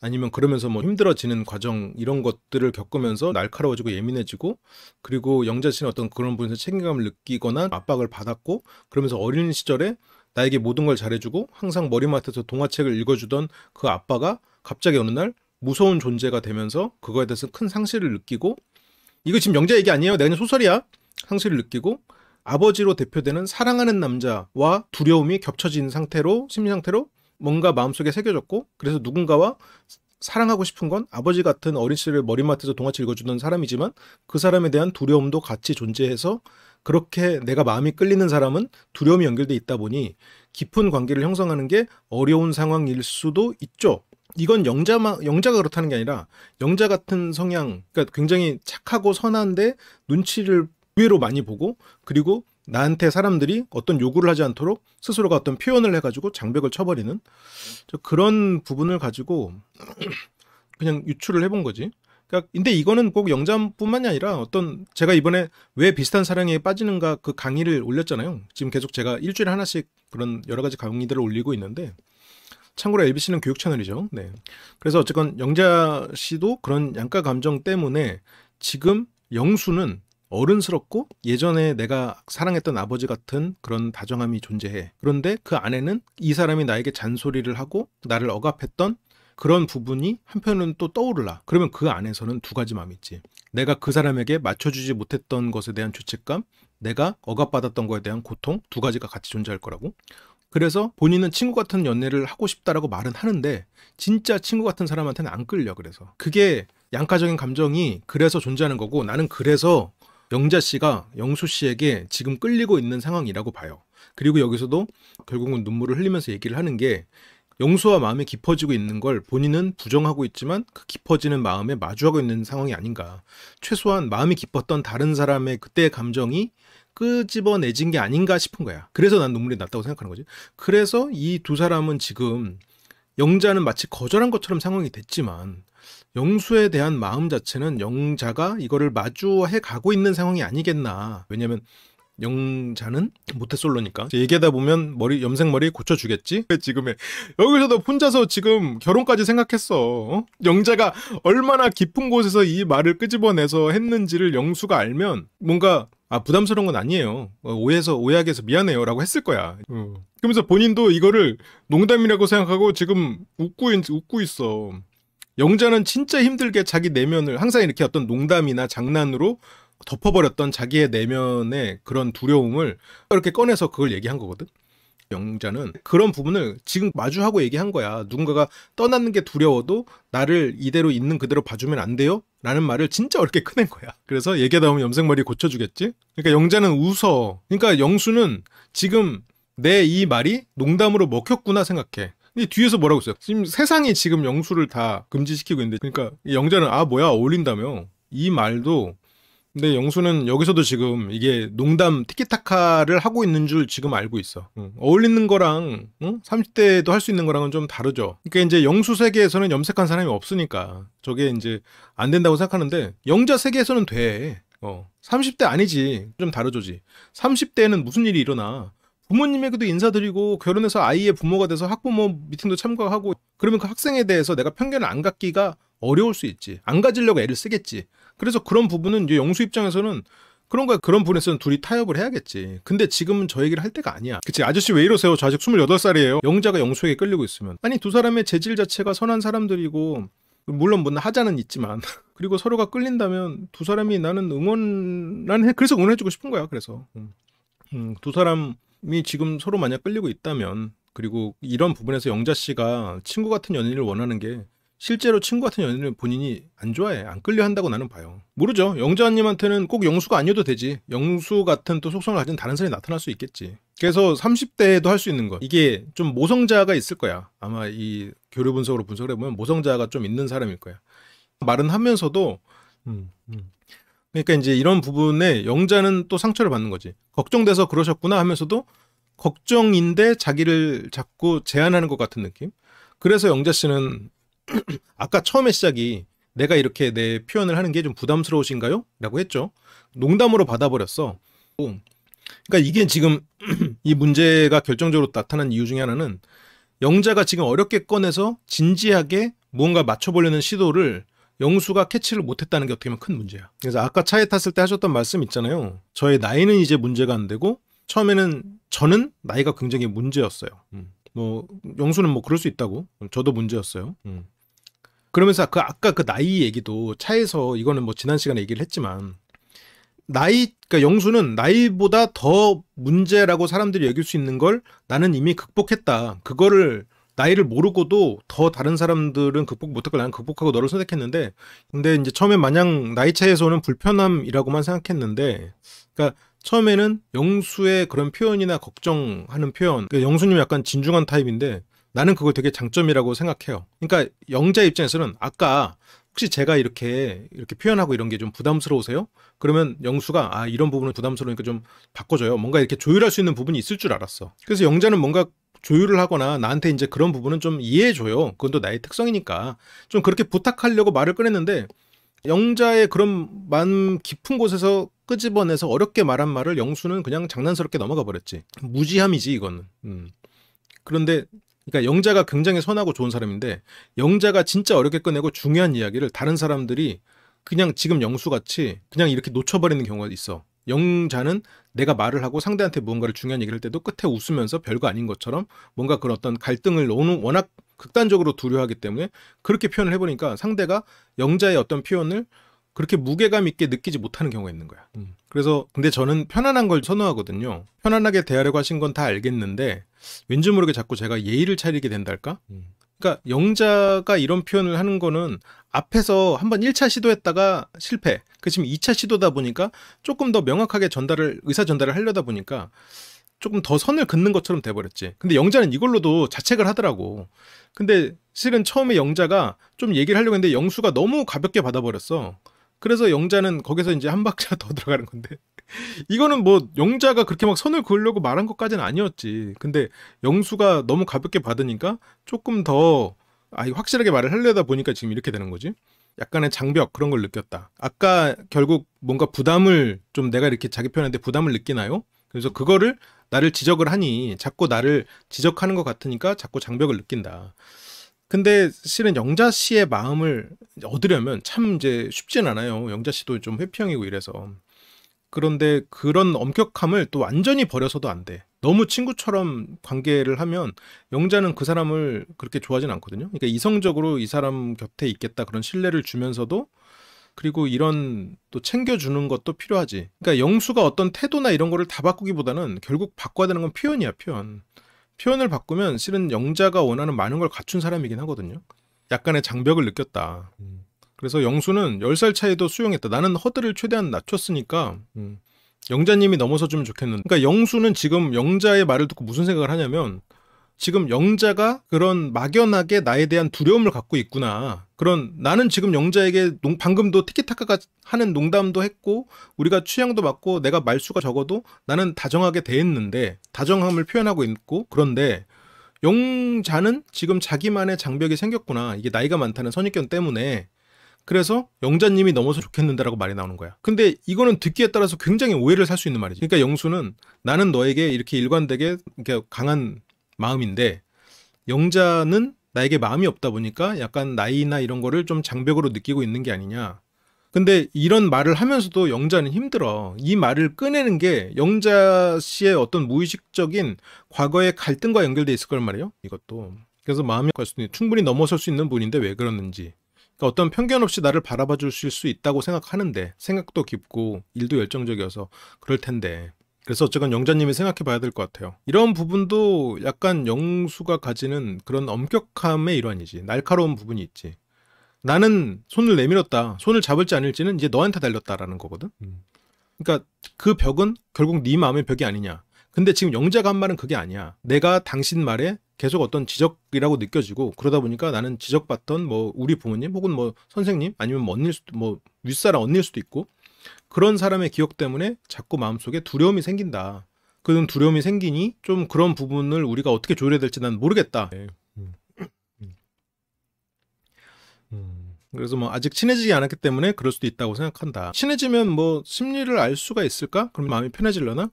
아니면 그러면서 뭐 힘들어지는 과정, 이런 것들을 겪으면서 날카로워지고 예민해지고, 그리고 영자 씨는 어떤 그런 부분에서 책임감을 느끼거나 압박을 받았고, 그러면서 어린 시절에 나에게 모든 걸 잘해주고 항상 머리맡에서 동화책을 읽어주던 그 아빠가 갑자기 어느 날 무서운 존재가 되면서 그거에 대해서 큰 상실을 느끼고, 이거 지금 영자 얘기 아니에요. 내가 그냥 소설이야. 상실을 느끼고 아버지로 대표되는 사랑하는 남자와 두려움이 겹쳐진 상태로, 심리 상태로 뭔가 마음속에 새겨졌고, 그래서 누군가와 사랑하고 싶은 건 아버지 같은 어린 시절에 머리맡에서 동화책 읽어주던 사람이지만 그 사람에 대한 두려움도 같이 존재해서, 그렇게 내가 마음이 끌리는 사람은 두려움이 연결돼 있다 보니 깊은 관계를 형성하는 게 어려운 상황일 수도 있죠. 이건 영자가 그렇다는 게 아니라 영자 같은 성향, 그러니까 굉장히 착하고 선한데 눈치를 의외로 많이 보고, 그리고 나한테 사람들이 어떤 요구를 하지 않도록 스스로가 어떤 표현을 해가지고 장벽을 쳐버리는 그런 부분을 가지고 그냥 유추를 해본 거지. 그러니까 근데 이거는 꼭 영자뿐만이 아니라 제가 이번에 왜 비슷한 사랑에 빠지는가 그 강의를 올렸잖아요. 지금 계속 제가 일주일에 하나씩 그런 여러 가지 강의들을 올리고 있는데, 참고로 LBC는 교육 채널이죠. 네. 그래서 어쨌건 영자 씨도 그런 양가 감정 때문에 지금 영수는 어른스럽고 예전에 내가 사랑했던 아버지 같은 그런 다정함이 존재해. 그런데 그 안에는 이 사람이 나에게 잔소리를 하고 나를 억압했던 그런 부분이 한편은 또 떠오르라. 그러면 그 안에서는 두 가지 마음이 있지. 내가 그 사람에게 맞춰주지 못했던 것에 대한 죄책감, 내가 억압받았던 것에 대한 고통, 두 가지가 같이 존재할 거라고. 그래서 본인은 친구 같은 연애를 하고 싶다라고 말은 하는데 진짜 친구 같은 사람한테는 안 끌려. 그래서 그게 양가적인 감정이 그래서 존재하는 거고, 나는 그래서 영자 씨가 영수 씨에게 지금 끌리고 있는 상황이라고 봐요. 그리고 여기서도 결국은 눈물을 흘리면서 얘기를 하는 게, 영수와 마음이 깊어지고 있는 걸 본인은 부정하고 있지만 그 깊어지는 마음에 마주하고 있는 상황이 아닌가. 최소한 마음이 깊었던 다른 사람의 그때의 감정이 끄집어내진 게 아닌가 싶은 거야. 그래서 난 눈물이 났다고 생각하는 거지. 그래서 이 두 사람은 지금 영자는 마치 거절한 것처럼 상황이 됐지만 영수에 대한 마음 자체는 영자가 이거를 마주해 가고 있는 상황이 아니겠나. 왜냐면 영자는 모태솔로니까 얘기하다 보면 염색머리 고쳐주겠지? 지금에 여기서도 혼자서 지금 결혼까지 생각했어. 영자가 얼마나 깊은 곳에서 이 말을 끄집어내서 했는지를 영수가 알면 뭔가 부담스러운 건 아니에요. 오해하게 해서 미안해요 라고 했을 거야. 그러면서 본인도 이거를 농담이라고 생각하고 지금 웃고 있어. 영자는 진짜 힘들게 자기 내면을 항상 이렇게 어떤 농담이나 장난으로 덮어버렸던 자기의 내면의 그런 두려움을 이렇게 꺼내서 그걸 얘기한 거거든. 영자는 그런 부분을 지금 마주하고 얘기한 거야. 누군가가 떠나는 게 두려워도 나를 이대로 있는 그대로 봐주면 안 돼요? 라는 말을 진짜 어렵게 꺼낸 거야. 그래서 얘기하다 보면 염색머리 고쳐주겠지? 그러니까 영자는 웃어. 그러니까 영수는 지금 내 이 말이 농담으로 먹혔구나 생각해. 근데 뒤에서 뭐라고 했어요? 지금 세상이 지금 영수를 다 금지시키고 있는데, 그러니까 영자는 뭐야 어울린다며. 이 말도. 근데 영수는 여기서도 지금 이게 농담 티키타카를 하고 있는 줄 지금 알고 있어. 어울리는 거랑 30대도 할 수 있는 거랑은 좀 다르죠. 그러니까 이제 영수 세계에서는 염색한 사람이 없으니까 저게 이제 안 된다고 생각하는데 영자 세계에서는 돼. 30대 아니지. 좀 다르죠지. 30대에는 무슨 일이 일어나. 부모님에게도 인사드리고 결혼해서 아이의 부모가 돼서 학부모 미팅도 참가하고 그러면 그 학생에 대해서 내가 편견을 안 갖기가 어려울 수 있지. 안 가지려고 애를 쓰겠지. 그래서 그런 부분은 이제 영수 입장에서는 그런 부분에서는 둘이 타협을 해야겠지. 근데 지금은 저 얘기를 할 때가 아니야. 그치? 아저씨 왜 이러세요? 저 아직 28살이에요. 영자가 영수에게 끌리고 있으면. 아니 두 사람의 재질 자체가 선한 사람들이고 물론 뭐 하자는 있지만 그리고 서로가 끌린다면 두 사람이 나는 그래서 응원해주고 싶은 거야. 그래서 두 사람이 지금 서로 만약 끌리고 있다면 그리고 이런 부분에서 영자 씨가 친구 같은 연인을 원하는 게 실제로 친구 같은 연인을 본인이 안 좋아해. 안 끌려 한다고 나는 봐요. 모르죠. 영자님한테는 꼭 영수가 아니어도 되지. 영수 같은 또 속성을 가진 다른 사람이 나타날 수 있겠지. 그래서 30대에도 할 수 있는 것. 이게 좀 모성자가 있을 거야. 아마 이 교류 분석으로 분석을 해보면 모성자가 좀 있는 사람일 거야. 말은 하면서도 그러니까 이제 이런 부분에 영자는 또 상처를 받는 거지. 걱정돼서 그러셨구나 하면서도 걱정인데 자기를 자꾸 제한하는 것 같은 느낌. 그래서 영자 씨는 아까 처음에 시작이 내가 이렇게 내 표현을 하는 게 좀 부담스러우신가요? 라고 했죠. 농담으로 받아버렸어. 그러니까 이게 지금 이 문제가 결정적으로 나타난 이유 중에 하나는 영자가 지금 어렵게 꺼내서 진지하게 무언가 맞춰보려는 시도를 영수가 캐치를 못했다는 게 어떻게 보면 큰 문제야. 그래서 아까 차에 탔을 때 하셨던 말씀 있잖아요. 저의 나이는 이제 문제가 안 되고 처음에는 저는 나이가 굉장히 문제였어요. 뭐 영수는 뭐 그럴 수 있다고. 저도 문제였어요. 그러면서 아까 그 나이 얘기도 차에서 이거는 뭐 지난 시간에 얘기를 했지만 그러니까 영수는 나이보다 더 문제라고 사람들이 여길 수 있는 걸 나는 이미 극복했다. 그거를 나이를 모르고도 더 다른 사람들은 극복 못할 걸 나는 극복하고 너를 선택했는데 근데 이제 처음에 마냥 나이 차이에서 오는 불편함이라고만 생각했는데 그러니까 처음에는 영수의 그런 표현이나 걱정하는 표현 그러니까 영수님 약간 진중한 타입인데 나는 그걸 되게 장점이라고 생각해요. 그러니까 영자 입장에서는 아까 혹시 제가 이렇게 표현하고 이런 게 좀 부담스러우세요? 그러면 영수가 이런 부분은 부담스러우니까 좀 바꿔줘요. 뭔가 이렇게 조율할 수 있는 부분이 있을 줄 알았어. 그래서 영자는 뭔가 조율을 하거나 나한테 이제 그런 부분은 좀 이해해줘요. 그건 또 나의 특성이니까. 좀 그렇게 부탁하려고 말을 꺼냈는데 영자의 그런 마음 깊은 곳에서 끄집어내서 어렵게 말한 말을 영수는 그냥 장난스럽게 넘어가 버렸지. 무지함이지 이거는. 그런데 그러니까 영자가 굉장히 선하고 좋은 사람인데 영자가 진짜 어렵게 꺼내고 중요한 이야기를 다른 사람들이 그냥 지금 영수같이 그냥 이렇게 놓쳐버리는 경우가 있어. 영자는 내가 말을 하고 상대한테 무언가를 중요한 얘기를 할 때도 끝에 웃으면서 별거 아닌 것처럼 뭔가 그런 어떤 갈등을 워낙 극단적으로 두려워하기 때문에 그렇게 표현을 해보니까 상대가 영자의 어떤 표현을 그렇게 무게감 있게 느끼지 못하는 경우가 있는 거야. 그래서 근데 저는 편안한 걸 선호하거든요. 편안하게 대하려고 하신 건 다 알겠는데 왠지 모르게 자꾸 제가 예의를 차리게 된달까? 그러니까 영자가 이런 표현을 하는 거는 앞에서 한번 1차 시도했다가 실패. 그 지금 2차 시도다 보니까 조금 더 명확하게 의사 전달을 하려다 보니까 조금 더 선을 긋는 것처럼 돼버렸지. 근데 영자는 이걸로도 자책을 하더라고. 근데 실은 처음에 영자가 좀 얘기를 하려고 했는데 영수가 너무 가볍게 받아버렸어. 그래서 영자는 거기서 이제 한 박자 더 들어가는 건데 이거는 뭐 영자가 그렇게 막 선을 그으려고 말한 것까지는 아니었지. 근데 영수가 너무 가볍게 받으니까 조금 더 확실하게 말을 하려다 보니까 지금 이렇게 되는 거지. 약간의 장벽 그런 걸 느꼈다. 아까 결국 뭔가 부담을 좀 내가 이렇게 자기 표현하는데 부담을 느끼나요? 그래서 그거를 나를 지적을 하니 자꾸 나를 지적하는 것 같으니까 자꾸 장벽을 느낀다. 근데 실은 영자 씨의 마음을 얻으려면 참 이제 쉽진 않아요. 영자 씨도 좀 회피형이고 이래서. 그런데 그런 엄격함을 또 완전히 버려서도 안 돼. 너무 친구처럼 관계를 하면 영자는 그 사람을 그렇게 좋아하진 않거든요. 그러니까 이성적으로 이 사람 곁에 있겠다 그런 신뢰를 주면서도 그리고 이런 또 챙겨주는 것도 필요하지. 그러니까 영수가 어떤 태도나 이런 거를 다 바꾸기보다는 결국 바꿔야 되는 건 표현이야, 표현. 표현을 바꾸면 실은 영자가 원하는 많은 걸 갖춘 사람이긴 하거든요. 약간의 장벽을 느꼈다. 그래서 영수는 10살 차이도 수용했다. 나는 허들을 최대한 낮췄으니까 영자님이 넘어서 주면 좋겠는데. 그러니까 영수는 지금 영자의 말을 듣고 무슨 생각을 하냐면 지금 영자가 그런 막연하게 나에 대한 두려움을 갖고 있구나. 그런 나는 지금 영자에게 방금도 티키타카가 하는 농담도 했고 우리가 취향도 맞고 내가 말수가 적어도 나는 다정하게 대했는데 다정함을 표현하고 있고 그런데 영자는 지금 자기만의 장벽이 생겼구나. 이게 나이가 많다는 선입견 때문에 그래서 영자님이 넘어서 좋겠는데라고 말이 나오는 거야. 근데 이거는 듣기에 따라서 굉장히 오해를 살 수 있는 말이지. 그러니까 영수는 나는 너에게 이렇게 일관되게 이렇게 강한 마음인데 영자는 나에게 마음이 없다 보니까 약간 나이나 이런 거를 좀 장벽으로 느끼고 있는 게 아니냐. 근데 이런 말을 하면서도 영자는 힘들어. 이 말을 꺼내는 게 영자 씨의 어떤 무의식적인 과거의 갈등과 연결돼 있을 거란 말이에요. 이것도. 그래서 마음이 갈 수도 충분히 넘어설 수 있는 분인데 왜 그러는지. 그러니까 어떤 편견 없이 나를 바라봐 주실 수 있다고 생각하는데 생각도 깊고 일도 열정적이어서 그럴 텐데 그래서 어쨌건 영자님이 생각해 봐야 될 것 같아요. 이런 부분도 약간 영수가 가지는 그런 엄격함의 일환이지. 날카로운 부분이 있지. 나는 손을 내밀었다. 손을 잡을지 아닐지는 이제 너한테 달렸다라는 거거든. 그러니까 그 벽은 결국 네 마음의 벽이 아니냐. 근데 지금 영자가 한 말은 그게 아니야. 내가 당신 말에 계속 어떤 지적이라고 느껴지고 그러다 보니까 나는 지적받던 뭐 우리 부모님 혹은 뭐 선생님 아니면 뭐 언니일 수도 뭐 윗사람 언니일 수도 있고 그런 사람의 기억 때문에 자꾸 마음속에 두려움이 생긴다. 그런 두려움이 생기니 좀 그런 부분을 우리가 어떻게 조율해야 될지 난 모르겠다. 그래서 뭐 아직 친해지지 않았기 때문에 그럴 수도 있다고 생각한다. 친해지면 뭐 심리를 알 수가 있을까? 그럼 마음이 편해지려나?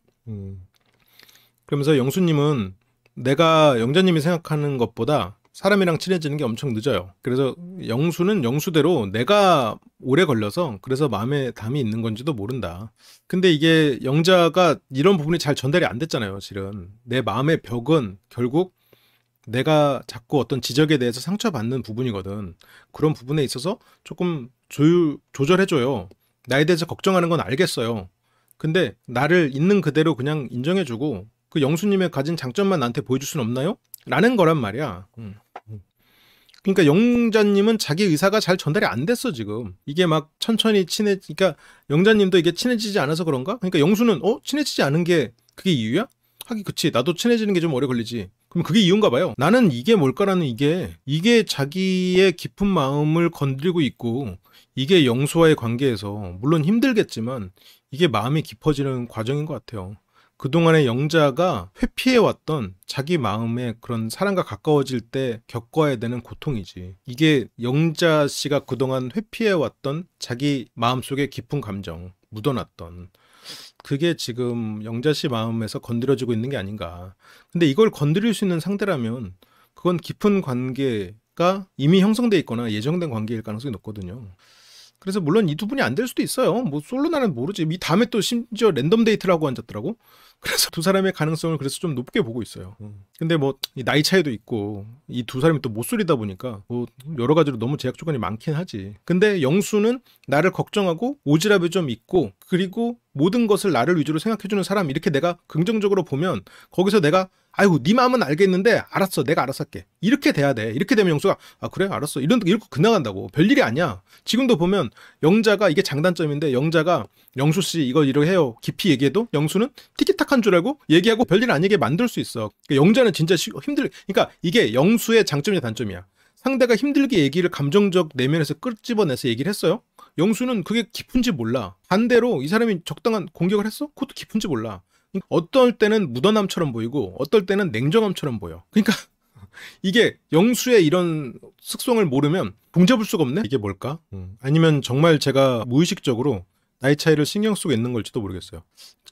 그러면서 영수님은 내가 영자님이 생각하는 것보다 사람이랑 친해지는 게 엄청 늦어요. 그래서 영수는 영수대로 내가 오래 걸려서 그래서 마음에 담이 있는 건지도 모른다. 근데 이게 영자가 이런 부분이 잘 전달이 안 됐잖아요. 실은 내 마음의 벽은 결국 내가 자꾸 어떤 지적에 대해서 상처받는 부분이거든. 그런 부분에 있어서 조금 조절해줘요. 나에 대해서 걱정하는 건 알겠어요. 근데 나를 있는 그대로 그냥 인정해주고 그 영수님의 가진 장점만 나한테 보여줄 수는 없나요? 라는 거란 말이야. 그러니까 영자님은 자기 의사가 잘 전달이 안 됐어 지금. 이게 막 천천히 그러니까 영자님도 이게 친해지지 않아서 그런가? 그러니까 영수는 친해지지 않은 게 그게 이유야? 하긴 그치. 나도 친해지는 게 좀 오래 걸리지. 그럼 그게 이유인가 봐요. 나는 이게 뭘까라는 이게 자기의 깊은 마음을 건드리고 있고 이게 영수와의 관계에서 물론 힘들겠지만 이게 마음이 깊어지는 과정인 것 같아요. 그동안의 영자가 회피해왔던 자기 마음의 그런 사람과 가까워질 때 겪어야 되는 고통이지. 이게 영자 씨가 그동안 회피해왔던 자기 마음속의 깊은 감정, 묻어놨던 그게 지금 영자 씨 마음에서 건드려지고 있는 게 아닌가. 근데 이걸 건드릴 수 있는 상대라면 그건 깊은 관계가 이미 형성돼 있거나 예정된 관계일 가능성이 높거든요. 그래서 물론 이 두 분이 안 될 수도 있어요. 뭐 솔로나는 모르지. 이 다음에 또 심지어 랜덤 데이트를 하고 앉았더라고. 그래서 두 사람의 가능성을 그래서 좀 높게 보고 있어요. 근데 뭐 이 나이 차이도 있고 이 두 사람이 또 못소리다 보니까 뭐 여러 가지로 너무 제약 조건이 많긴 하지. 근데 영수는 나를 걱정하고 오지랖이 좀 있고 그리고 모든 것을 나를 위주로 생각해주는 사람 이렇게 내가 긍정적으로 보면 거기서 내가 아이고 네 마음은 알겠는데 알았어 내가 알아서 할게 이렇게 돼야 돼. 이렇게 되면 영수가 아 그래 알았어 이렇게 그나간다고. 별일이 아니야. 지금도 보면 영자가 이게 장단점인데 영자가 영수씨 이거 이렇게 해요 깊이 얘기해도 영수는 티키타카인 줄 알고 얘기하고 별일 아니게 만들 수 있어. 그러니까 영자는 진짜 그러니까 이게 영수의 장점이자 단점이야. 상대가 힘들게 얘기를 감정적 내면에서 끄집어내서 얘기를 했어요. 영수는 그게 깊은지 몰라. 반대로 이 사람이 적당한 공격을 했어? 그것도 깊은지 몰라. 어떨 때는 묻어남처럼 보이고 어떨 때는 냉정함처럼 보여. 그러니까 이게 영수의 이런 특성을 모르면 봉잡을 수가 없네? 이게 뭘까? 아니면 정말 제가 무의식적으로 나이 차이를 신경 쓰고 있는 걸지도 모르겠어요.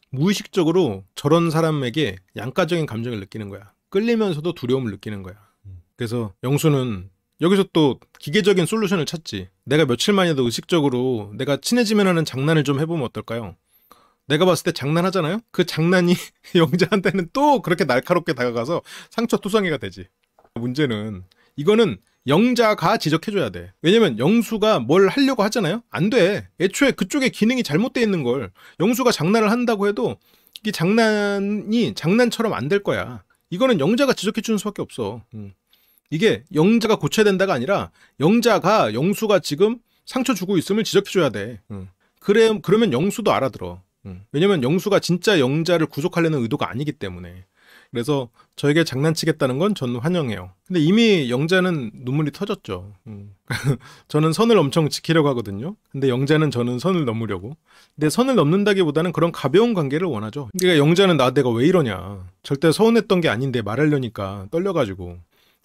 무의식적으로 저런 사람에게 양가적인 감정을 느끼는 거야. 끌리면서도 두려움을 느끼는 거야. 그래서 영수는 여기서 또 기계적인 솔루션을 찾지. 내가 며칠 만이라도 의식적으로 내가 친해지면 하는 장난을 좀 해보면 어떨까요? 내가 봤을 때 장난하잖아요? 그 장난이 영자한테는 또 그렇게 날카롭게 다가가서 상처투성이가 되지. 문제는 이거는 영자가 지적해줘야 돼. 왜냐면 영수가 뭘 하려고 하잖아요? 안 돼. 애초에 그쪽에 기능이 잘못되어 있는 걸 영수가 장난을 한다고 해도 이 장난이 장난처럼 안 될 거야. 이거는 영자가 지적해주는 수밖에 없어. 이게 영자가 고쳐야 된다가 아니라 영자가 영수가 지금 상처 주고 있음을 지적해줘야 돼. 그러면 영수도 알아들어. 왜냐면 영수가 진짜 영자를 구속하려는 의도가 아니기 때문에. 그래서 저에게 장난치겠다는 건 저는 환영해요. 근데 이미 영자는 눈물이 터졌죠. 저는 선을 엄청 지키려고 하거든요. 근데 영자는 저는 선을 넘으려고. 근데 선을 넘는다기보다는 그런 가벼운 관계를 원하죠. 그러니까 영자는 나 내가 왜 이러냐. 절대 서운했던 게 아닌데 말하려니까 떨려가지고.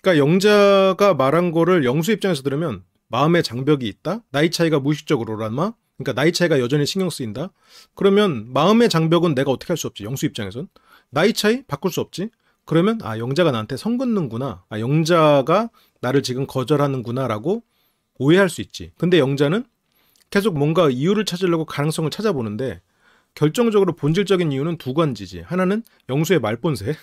그러니까 영자가 말한 거를 영수 입장에서 들으면 마음의 장벽이 있다? 나이 차이가 무의식적으로라마? 그러니까 나이 차이가 여전히 신경 쓰인다? 그러면 마음의 장벽은 내가 어떻게 할 수 없지. 영수 입장에선. 나이 차이 바꿀 수 없지. 그러면 영자가 나한테 선 긋는구나. 영자가 나를 지금 거절하는구나 라고 오해할 수 있지. 근데 영자는 계속 뭔가 이유를 찾으려고 가능성을 찾아보는데 결정적으로 본질적인 이유는 두 가지지. 하나는 영수의 말본세.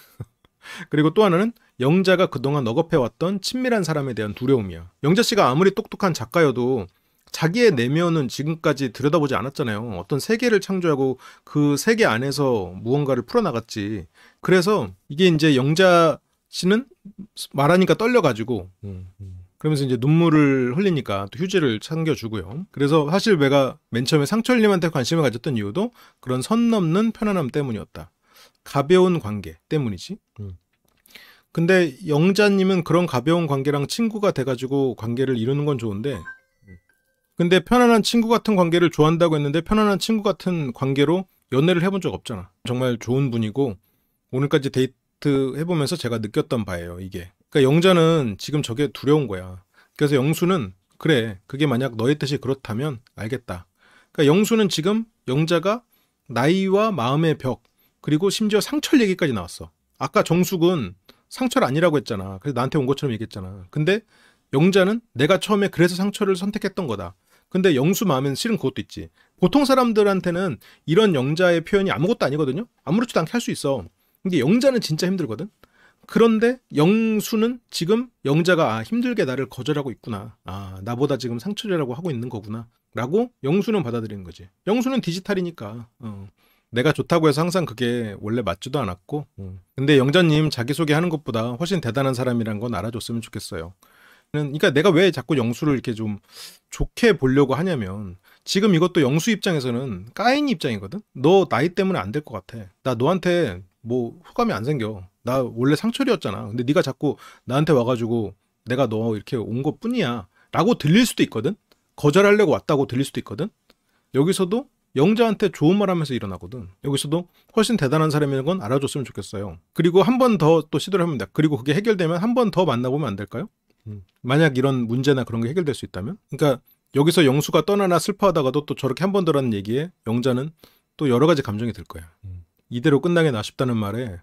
그리고 또 하나는 영자가 그동안 억압해왔던 친밀한 사람에 대한 두려움이야. 영자씨가 아무리 똑똑한 작가여도 자기의 내면은 지금까지 들여다보지 않았잖아요. 어떤 세계를 창조하고 그 세계 안에서 무언가를 풀어나갔지. 그래서 이게 이제 영자 씨는 말하니까 떨려가지고 그러면서 이제 눈물을 흘리니까 또 휴지를 챙겨주고요. 그래서 사실 내가 맨 처음에 상철님한테 관심을 가졌던 이유도 그런 선 넘는 편안함 때문이었다. 가벼운 관계 때문이지. 근데 영자님은 그런 가벼운 관계랑 친구가 돼가지고 관계를 이루는 건 좋은데 근데 편안한 친구 같은 관계를 좋아한다고 했는데 편안한 친구 같은 관계로 연애를 해본 적 없잖아. 정말 좋은 분이고 오늘까지 데이트 해보면서 제가 느꼈던 바예요. 이게. 그러니까 영자는 지금 저게 두려운 거야. 그래서 영수는 그래 그게 만약 너의 뜻이 그렇다면 알겠다. 그러니까 영수는 지금 영자가 나이와 마음의 벽 그리고 심지어 상철 얘기까지 나왔어. 아까 정숙은 상철 아니라고 했잖아. 그래서 나한테 온 것처럼 얘기했잖아. 근데 영자는 내가 처음에 그래서 상처를 선택했던 거다. 근데 영수 마음에는 실은 그것도 있지. 보통 사람들한테는 이런 영자의 표현이 아무것도 아니거든요. 아무렇지도 않게 할 수 있어. 근데 영자는 진짜 힘들거든. 그런데 영수는 지금 영자가 힘들게 나를 거절하고 있구나. 나보다 지금 상처라고 하고 있는 거구나. 라고 영수는 받아들이는 거지. 영수는 디지털이니까. 내가 좋다고 해서 항상 그게 원래 맞지도 않았고. 근데 영자님 자기소개하는 것보다 훨씬 대단한 사람이란 건 알아줬으면 좋겠어요. 그러니까 내가 왜 자꾸 영수를 이렇게 좀 좋게 보려고 하냐면 지금 이것도 영수 입장에서는 까인 입장이거든. 너 나이 때문에 안 될 것 같아. 나 너한테 뭐 호감이 안 생겨. 나 원래 상철이었잖아. 근데 네가 자꾸 나한테 와가지고 내가 너 이렇게 온 것뿐이야 라고 들릴 수도 있거든. 거절하려고 왔다고 들릴 수도 있거든. 여기서도 영자한테 좋은 말 하면서 일어나거든. 여기서도 훨씬 대단한 사람이라는 건 알아줬으면 좋겠어요. 그리고 한 번 더 또 시도를 하면 돼. 그리고 그게 해결되면 한 번 더 만나보면 안 될까요? 만약 이런 문제나 그런 게 해결될 수 있다면. 그러니까 여기서 영수가 떠나나 슬퍼하다가도 또 저렇게 한 번 더라는 얘기에 영자는 또 여러 가지 감정이 들 거야. 이대로 끝나긴 아쉽다는 말에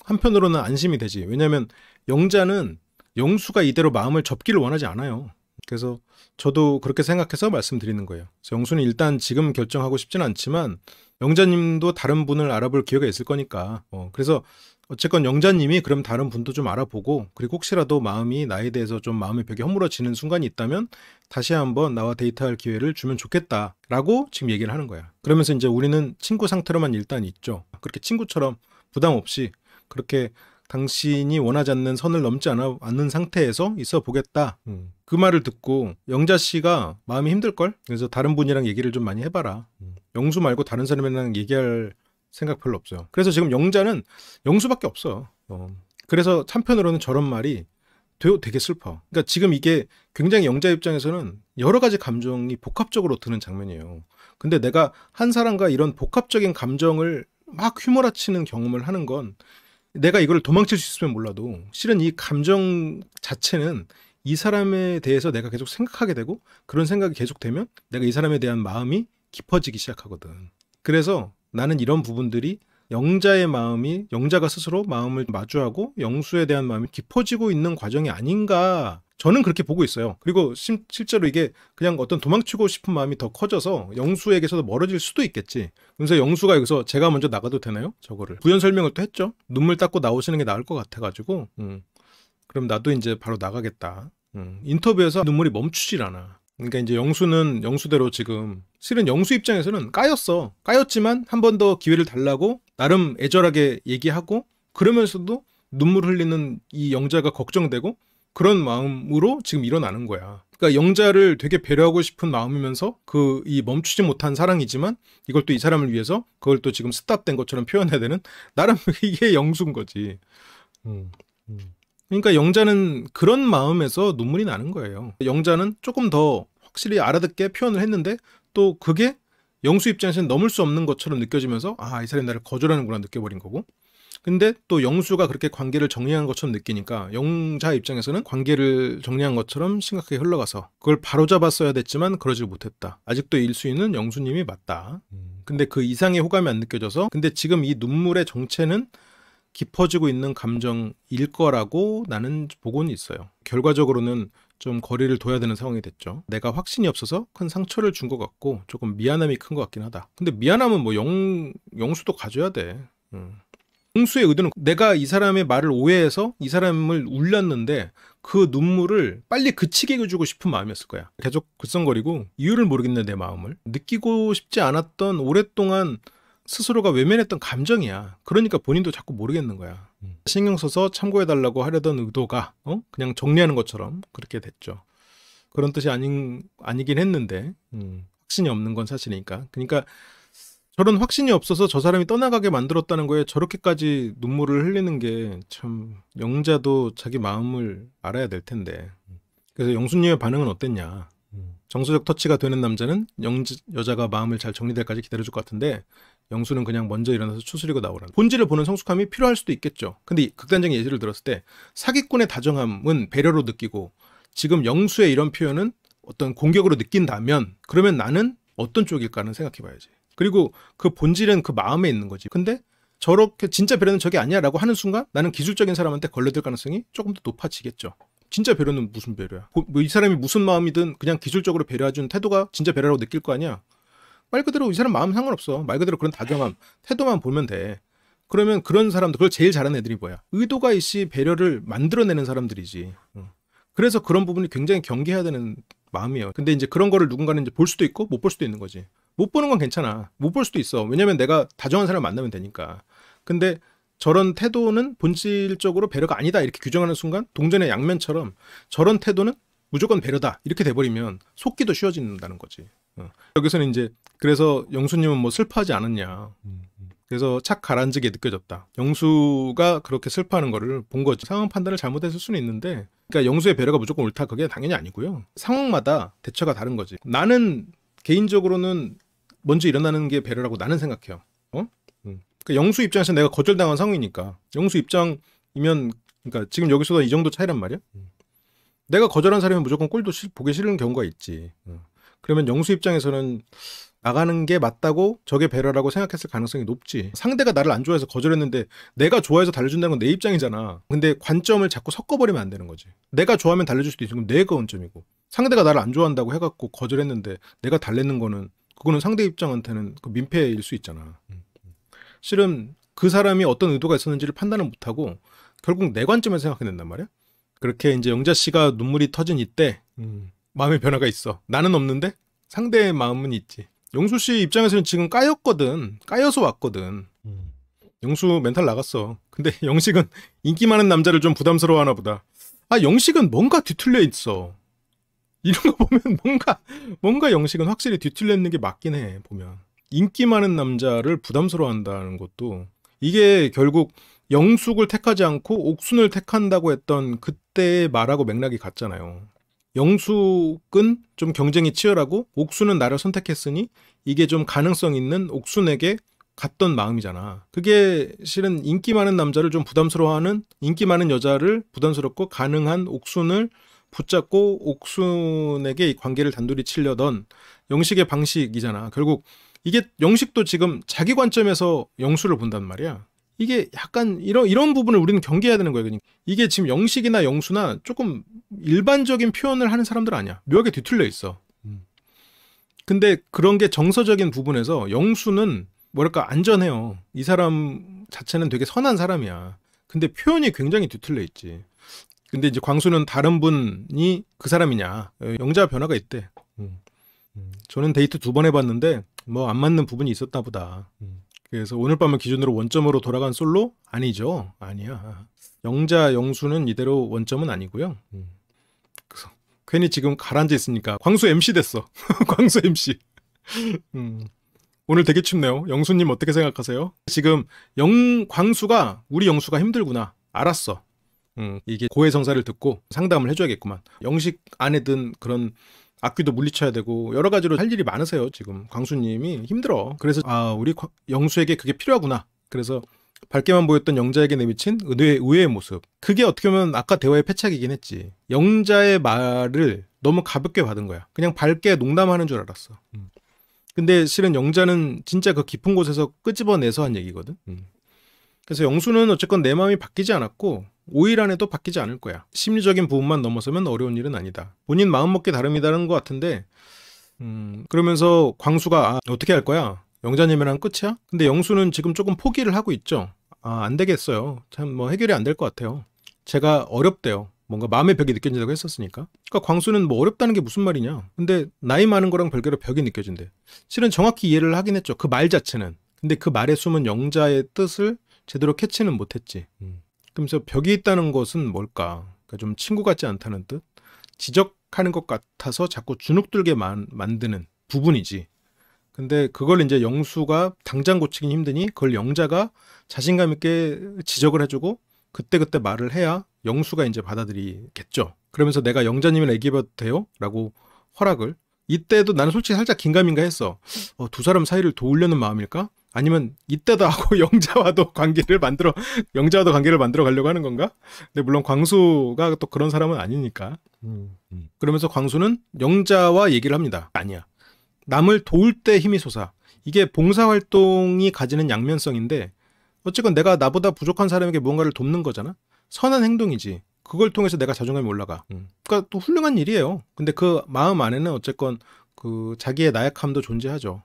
한편으로는 안심이 되지. 왜냐하면 영자는 영수가 이대로 마음을 접기를 원하지 않아요. 그래서 저도 그렇게 생각해서 말씀드리는 거예요. 그래서 영수는 일단 지금 결정하고 싶지는 않지만 영자님도 다른 분을 알아볼 기회가 있을 거니까. 그래서 어쨌건 영자님이 그럼 다른 분도 좀 알아보고 그리고 혹시라도 마음이 나에 대해서 좀 마음의 벽이 허물어지는 순간이 있다면 다시 한번 나와 데이트할 기회를 주면 좋겠다라고 지금 얘기를 하는 거야. 그러면서 이제 우리는 친구 상태로만 일단 있죠. 그렇게 친구처럼 부담 없이 그렇게 당신이 원하지 않는 선을 넘지 않는 상태에서 있어 보겠다. 그 말을 듣고 영자 씨가 마음이 힘들걸? 그래서 다른 분이랑 얘기를 좀 많이 해봐라. 영수 말고 다른 사람이랑 얘기할 생각 별로 없어요. 그래서 지금 영자는 영수밖에 없어. 그래서 한편으로는 저런 말이 되게 슬퍼. 그러니까 지금 이게 굉장히 영자 입장에서는 여러 가지 감정이 복합적으로 드는 장면이에요. 근데 내가 한 사람과 이런 복합적인 감정을 막 휘몰아치는 경험을 하는 건 내가 이걸 도망칠 수 있으면 몰라도 실은 이 감정 자체는 이 사람에 대해서 내가 계속 생각하게 되고 그런 생각이 계속되면 내가 이 사람에 대한 마음이 깊어지기 시작하거든. 그래서 나는 이런 부분들이 영자의 마음이 영자가 스스로 마음을 마주하고 영수에 대한 마음이 깊어지고 있는 과정이 아닌가 저는 그렇게 보고 있어요. 그리고 실제로 이게 그냥 어떤 도망치고 싶은 마음이 더 커져서 영수에게서도 멀어질 수도 있겠지. 그래서 영수가 여기서 제가 먼저 나가도 되나요? 저거를 부연 설명을 또 했죠. 눈물 닦고 나오시는 게 나을 것 같아가지고 그럼 나도 이제 바로 나가겠다. 인터뷰에서 눈물이 멈추질 않아. 그러니까 이제 영수는 영수대로 지금 실은 영수 입장에서는 까였지만 한 번 더 기회를 달라고 나름 애절하게 얘기하고 그러면서도 눈물 흘리는 이 영자가 걱정되고 그런 마음으로 지금 일어나는 거야. 그러니까 영자를 되게 배려하고 싶은 마음이면서 이 멈추지 못한 사랑이지만 이걸 또 이 사람을 위해서 그걸 또 지금 스탑된 것처럼 표현해야 되는 나름 이게 영수인 거지. 그러니까 영자는 그런 마음에서 눈물이 나는 거예요. 영자는 조금 더 확실히 알아듣게 표현을 했는데 또 그게 영수 입장에서는 넘을 수 없는 것처럼 느껴지면서 이 사람이 나를 거절하는구나 느껴버린 거고 근데 또 영수가 그렇게 관계를 정리한 것처럼 느끼니까 영자 입장에서는 관계를 정리한 것처럼 심각하게 흘러가서 그걸 바로잡았어야 됐지만 그러지 못했다. 아직도 일수인은 영수님이 맞다. 근데 그 이상의 호감이 안 느껴져서 근데 지금 이 눈물의 정체는 깊어지고 있는 감정일 거라고 나는 보고는 있어요. 결과적으로는 좀 거리를 둬야 되는 상황이 됐죠. 내가 확신이 없어서 큰 상처를 준 것 같고 조금 미안함이 큰 것 같긴 하다. 근데 미안함은 뭐 영수도 가져야 돼. 영수의 의도는 내가 이 사람의 말을 오해해서 이 사람을 울렸는데 그 눈물을 빨리 그치게 해주고 싶은 마음이었을 거야. 계속 글썽거리고 이유를 모르겠네 내 마음을. 느끼고 싶지 않았던 오랫동안 스스로가 외면했던 감정이야. 그러니까 본인도 자꾸 모르겠는 거야. 신경 써서 참고해달라고 하려던 의도가 그냥 정리하는 것처럼 그렇게 됐죠. 그런 뜻이 아니긴 했는데 확신이 없는 건 사실이니까. 그러니까 저런 확신이 없어서 저 사람이 떠나가게 만들었다는 거에 저렇게까지 눈물을 흘리는 게 참 영자도 자기 마음을 알아야 될 텐데. 그래서 영수님의 반응은 어땠냐. 정서적 터치가 되는 남자는 여자가 마음을 잘 정리될 때까지 기다려줄 것 같은데 영수는 그냥 먼저 일어나서 추스리고 나오라. 본질을 보는 성숙함이 필요할 수도 있겠죠. 근데 극단적인 예시를 들었을 때 사기꾼의 다정함은 배려로 느끼고 지금 영수의 이런 표현은 어떤 공격으로 느낀다면 그러면 나는 어떤 쪽일까는 생각해봐야지. 그리고 그 본질은 그 마음에 있는 거지. 근데 저렇게 진짜 배려는 저게 아니야 라고 하는 순간 나는 기술적인 사람한테 걸려들 가능성이 조금 더 높아지겠죠. 진짜 배려는 무슨 배려야. 이 사람이 무슨 마음이든 그냥 기술적으로 배려해주는 태도가 진짜 배려라고 느낄 거 아니야. 말 그대로 이 사람 마음 상관없어. 말 그대로 그런 다정함, 태도만 보면 돼. 그러면 그런 사람들, 그걸 제일 잘하는 애들이 뭐야? 의도가 있이 배려를 만들어내는 사람들이지. 그래서 그런 부분이 굉장히 경계해야 되는 마음이에요. 근데 이제 그런 거를 누군가는 이제 볼 수도 있고 못 볼 수도 있는 거지. 못 보는 건 괜찮아. 못 볼 수도 있어. 왜냐면 내가 다정한 사람을 만나면 되니까. 근데 저런 태도는 본질적으로 배려가 아니다 이렇게 규정하는 순간 동전의 양면처럼 저런 태도는 무조건 배려다 이렇게 돼버리면 속기도 쉬워진다는 거지. 여기서는 이제 그래서 영수님은 뭐 슬퍼하지 않았냐. 그래서 착 가라앉게 느껴졌다. 영수가 그렇게 슬퍼하는 거를 본 거지. 상황 판단을 잘못했을 수는 있는데 그러니까 영수의 배려가 무조건 옳다 그게 당연히 아니고요. 상황마다 대처가 다른 거지. 나는 개인적으로는 먼저 일어나는 게 배려라고 나는 생각해요. 그러니까 영수 입장에서 내가 거절당한 상황이니까 영수 입장이면 그러니까 지금 여기서도 이 정도 차이란 말이야. 내가 거절한 사람은 무조건 꼴도 보기 싫은 경우가 있지. 그러면 영수 입장에서는 나가는 게 맞다고 저게 배려라고 생각했을 가능성이 높지. 상대가 나를 안 좋아해서 거절했는데 내가 좋아해서 달래준다는 건 내 입장이잖아. 근데 관점을 자꾸 섞어버리면 안 되는 거지. 내가 좋아하면 달래줄 수도 있으면 내 관점이고 상대가 나를 안 좋아한다고 해갖고 거절했는데 내가 달래는 거는 그거는 상대 입장한테는 그 민폐일 수 있잖아. 실은 그 사람이 어떤 의도가 있었는지를 판단을 못하고 결국 내 관점에서 생각해야 된단 말이야. 그렇게 이제 영자 씨가 눈물이 터진 이때 마음의 변화가 있어. 나는 없는데 상대의 마음은 있지. 영수 씨 입장에서는 지금 까였거든. 까여서 왔거든. 영수 멘탈 나갔어. 근데 영식은 인기 많은 남자를 좀 부담스러워하나 보다. 영식은 뭔가 뒤틀려 있어. 이런 거 보면 뭔가 영식은 확실히 뒤틀려 있는 게 맞긴 해. 보면 인기 많은 남자를 부담스러워한다는 것도 이게 결국 영숙을 택하지 않고 옥순을 택한다고 했던 그때의 말하고 맥락이 같잖아요. 영숙은 좀 경쟁이 치열하고 옥순은 나를 선택했으니 이게 좀 가능성 있는 옥순에게 갔던 마음이잖아. 그게 실은 인기 많은 남자를 좀 부담스러워하는, 인기 많은 여자를 부담스럽고 가능한 옥순을 붙잡고 옥순에게 이 관계를 단둘이 치려던 영식의 방식이잖아. 결국 이게 영식도 지금 자기 관점에서 영수를 본단 말이야. 이게 약간 이런 부분을 우리는 경계해야 되는 거예요. 그러니까 이게 지금 영식이나 영수나 조금 일반적인 표현을 하는 사람들 아니야. 묘하게 뒤틀려 있어. 근데 그런 게 정서적인 부분에서 영수는 뭐랄까 안전해요. 이 사람 자체는 되게 선한 사람이야. 근데 표현이 굉장히 뒤틀려 있지. 근데 이제 광수는 다른 분이 그 사람이냐. 영자 변화가 있대. 저는 데이트 2번 해봤는데 뭐 안 맞는 부분이 있었나 보다. 그래서 오늘 밤을 기준으로 원점으로 돌아간 솔로? 아니죠. 아니야. 영자, 영수는 이대로 원점은 아니고요. 그래서 괜히 지금 가라앉아 있으니까 광수 MC 됐어. 광수 MC. 오늘 되게 춥네요. 영수님 어떻게 생각하세요? 지금 광수가 우리 영수가 힘들구나. 알았어. 이게 고해성사를 듣고 상담을 해줘야겠구만. 영식 안에 든 그런 악귀도 물리쳐야 되고 여러 가지로 할 일이 많으세요. 지금 광수님이 힘들어. 그래서 우리 영수에게 그게 필요하구나. 그래서 밝게만 보였던 영자에게 내비친 의외의 모습. 그게 어떻게 보면 아까 대화의 패착이긴 했지. 영자의 말을 너무 가볍게 받은 거야. 그냥 밝게 농담하는 줄 알았어. 근데 실은 영자는 진짜 그 깊은 곳에서 끄집어내서 한 얘기거든. 그래서 영수는 어쨌건 내 마음이 바뀌지 않았고 5일 안에도 바뀌지 않을 거야. 심리적인 부분만 넘어서면 어려운 일은 아니다. 본인 마음먹기 다름이다는 것 같은데 그러면서 광수가 어떻게 할 거야? 영자님이랑 끝이야? 근데 영수는 지금 조금 포기를 하고 있죠. 안 되겠어요. 참 뭐 해결이 안 될 것 같아요. 제가 어렵대요. 뭔가 마음의 벽이 느껴진다고 했었으니까. 그러니까 광수는 뭐 어렵다는 게 무슨 말이냐. 근데 나이 많은 거랑 별개로 벽이 느껴진대. 실은 정확히 이해를 하긴 했죠. 그 말 자체는. 근데 그 말에 숨은 영자의 뜻을 제대로 캐치는 못했지. 그러면서 벽이 있다는 것은 뭘까? 그러니까 좀 친구 같지 않다는 뜻? 지적하는 것 같아서 자꾸 주눅들게 만드는 부분이지. 근데 그걸 이제 영수가 당장 고치긴 힘드니 그걸 영자가 자신감 있게 지적을 해주고 그때그때 말을 해야 영수가 이제 받아들이겠죠. 그러면서 내가 영자님이랑 얘기해봐도 돼요? 라고 허락을. 이때도 나는 솔직히 살짝 긴가민가 했어. 두 사람 사이를 도우려는 마음일까? 아니면 이때도 하고 영자와도 관계를 만들어 가려고 하는 건가? 근데 물론 광수가 또 그런 사람은 아니니까. 그러면서 광수는 영자와 얘기를 합니다. 아니야. 남을 도울 때 힘이 솟아. 이게 봉사활동이 가지는 양면성인데 어쨌건 내가 나보다 부족한 사람에게 무언가를 돕는 거잖아. 선한 행동이지. 그걸 통해서 내가 자존감이 올라가. 그러니까 또 훌륭한 일이에요. 근데 그 마음 안에는 어쨌건 그 자기의 나약함도 존재하죠.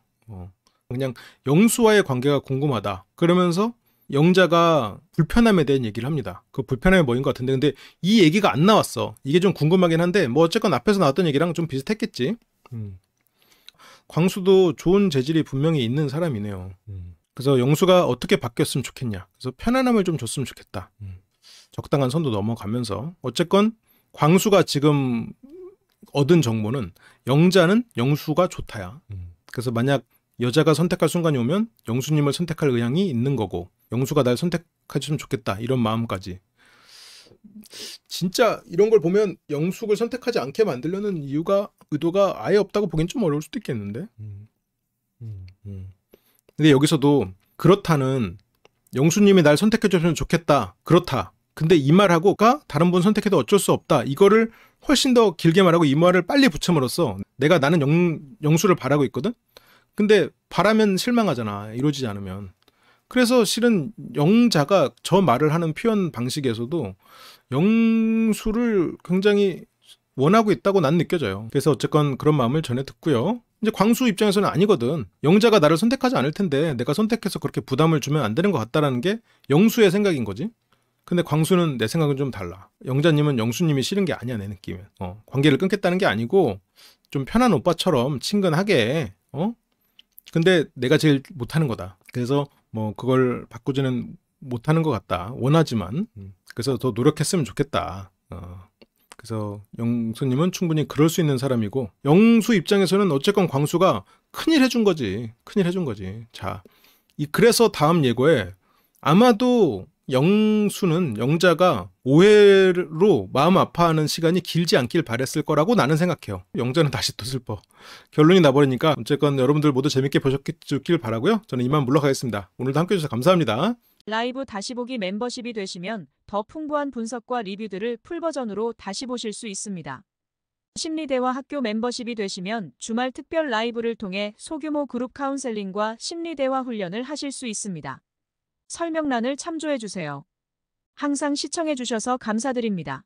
그냥 영수와의 관계가 궁금하다. 그러면서 영자가 불편함에 대한 얘기를 합니다. 그 불편함이 뭐인 것 같은데 근데 이 얘기가 안 나왔어. 이게 좀 궁금하긴 한데 뭐 어쨌건 앞에서 나왔던 얘기랑 좀 비슷했겠지. 광수도 좋은 재질이 분명히 있는 사람이네요. 그래서 영수가 어떻게 바뀌었으면 좋겠냐. 그래서 편안함을 좀 줬으면 좋겠다. 적당한 선도 넘어가면서 어쨌건 광수가 지금 얻은 정보는 영자는 영수가 좋다야. 그래서 만약 여자가 선택할 순간이 오면 영수님을 선택할 의향이 있는 거고 영수가 날 선택해주면 좋겠다 이런 마음까지. 진짜 이런 걸 보면 영숙을 선택하지 않게 만들려는 의도가 아예 없다고 보기엔 좀 어려울 수도 있겠는데. 근데 여기서도 그렇다는 영수님이 날 선택해줬으면 좋겠다. 그렇다. 근데 이 말하고가 다른 분 선택해도 어쩔 수 없다. 이거를 훨씬 더 길게 말하고 이 말을 빨리 붙임으로써 나는 영수를 바라고 있거든. 근데 바라면 실망하잖아. 이루어지지 않으면. 그래서 실은 영자가 저 말을 하는 표현 방식에서도 영수를 굉장히 원하고 있다고 난 느껴져요. 그래서 어쨌건 그런 마음을 전해 듣고요. 이제 광수 입장에서는 아니거든. 영자가 나를 선택하지 않을 텐데 내가 선택해서 그렇게 부담을 주면 안 되는 것 같다라는 게 영수의 생각인 거지. 근데 광수는 내 생각은 좀 달라. 영자님은 영수님이 싫은 게 아니야 내 느낌은. 관계를 끊겠다는 게 아니고 좀 편한 오빠처럼 친근하게 근데 내가 제일 못하는 거다. 그래서 뭐 그걸 바꾸지는 못하는 것 같다. 원하지만 그래서 더 노력했으면 좋겠다. 그래서 영수님은 충분히 그럴 수 있는 사람이고 영수 입장에서는 어쨌건 광수가 큰일 해준 거지. 큰일 해준 거지. 자, 그래서 다음 예고에 아마도 영수는 영자가 오해로 마음 아파하는 시간이 길지 않길 바랬을 거라고 나는 생각해요. 영자는 다시 또 슬퍼. 결론이 나버리니까 어쨌건 여러분들 모두 재밌게 보셨길 바라고요. 저는 이만 물러가겠습니다. 오늘도 함께해 주셔서 감사합니다. 라이브 다시 보기 멤버십이 되시면 더 풍부한 분석과 리뷰들을 풀버전으로 다시 보실 수 있습니다. 심리대화 학교 멤버십이 되시면 주말 특별 라이브를 통해 소규모 그룹 카운셀링과 심리대화 훈련을 하실 수 있습니다. 설명란을 참조해주세요. 항상 시청해주셔서 감사드립니다.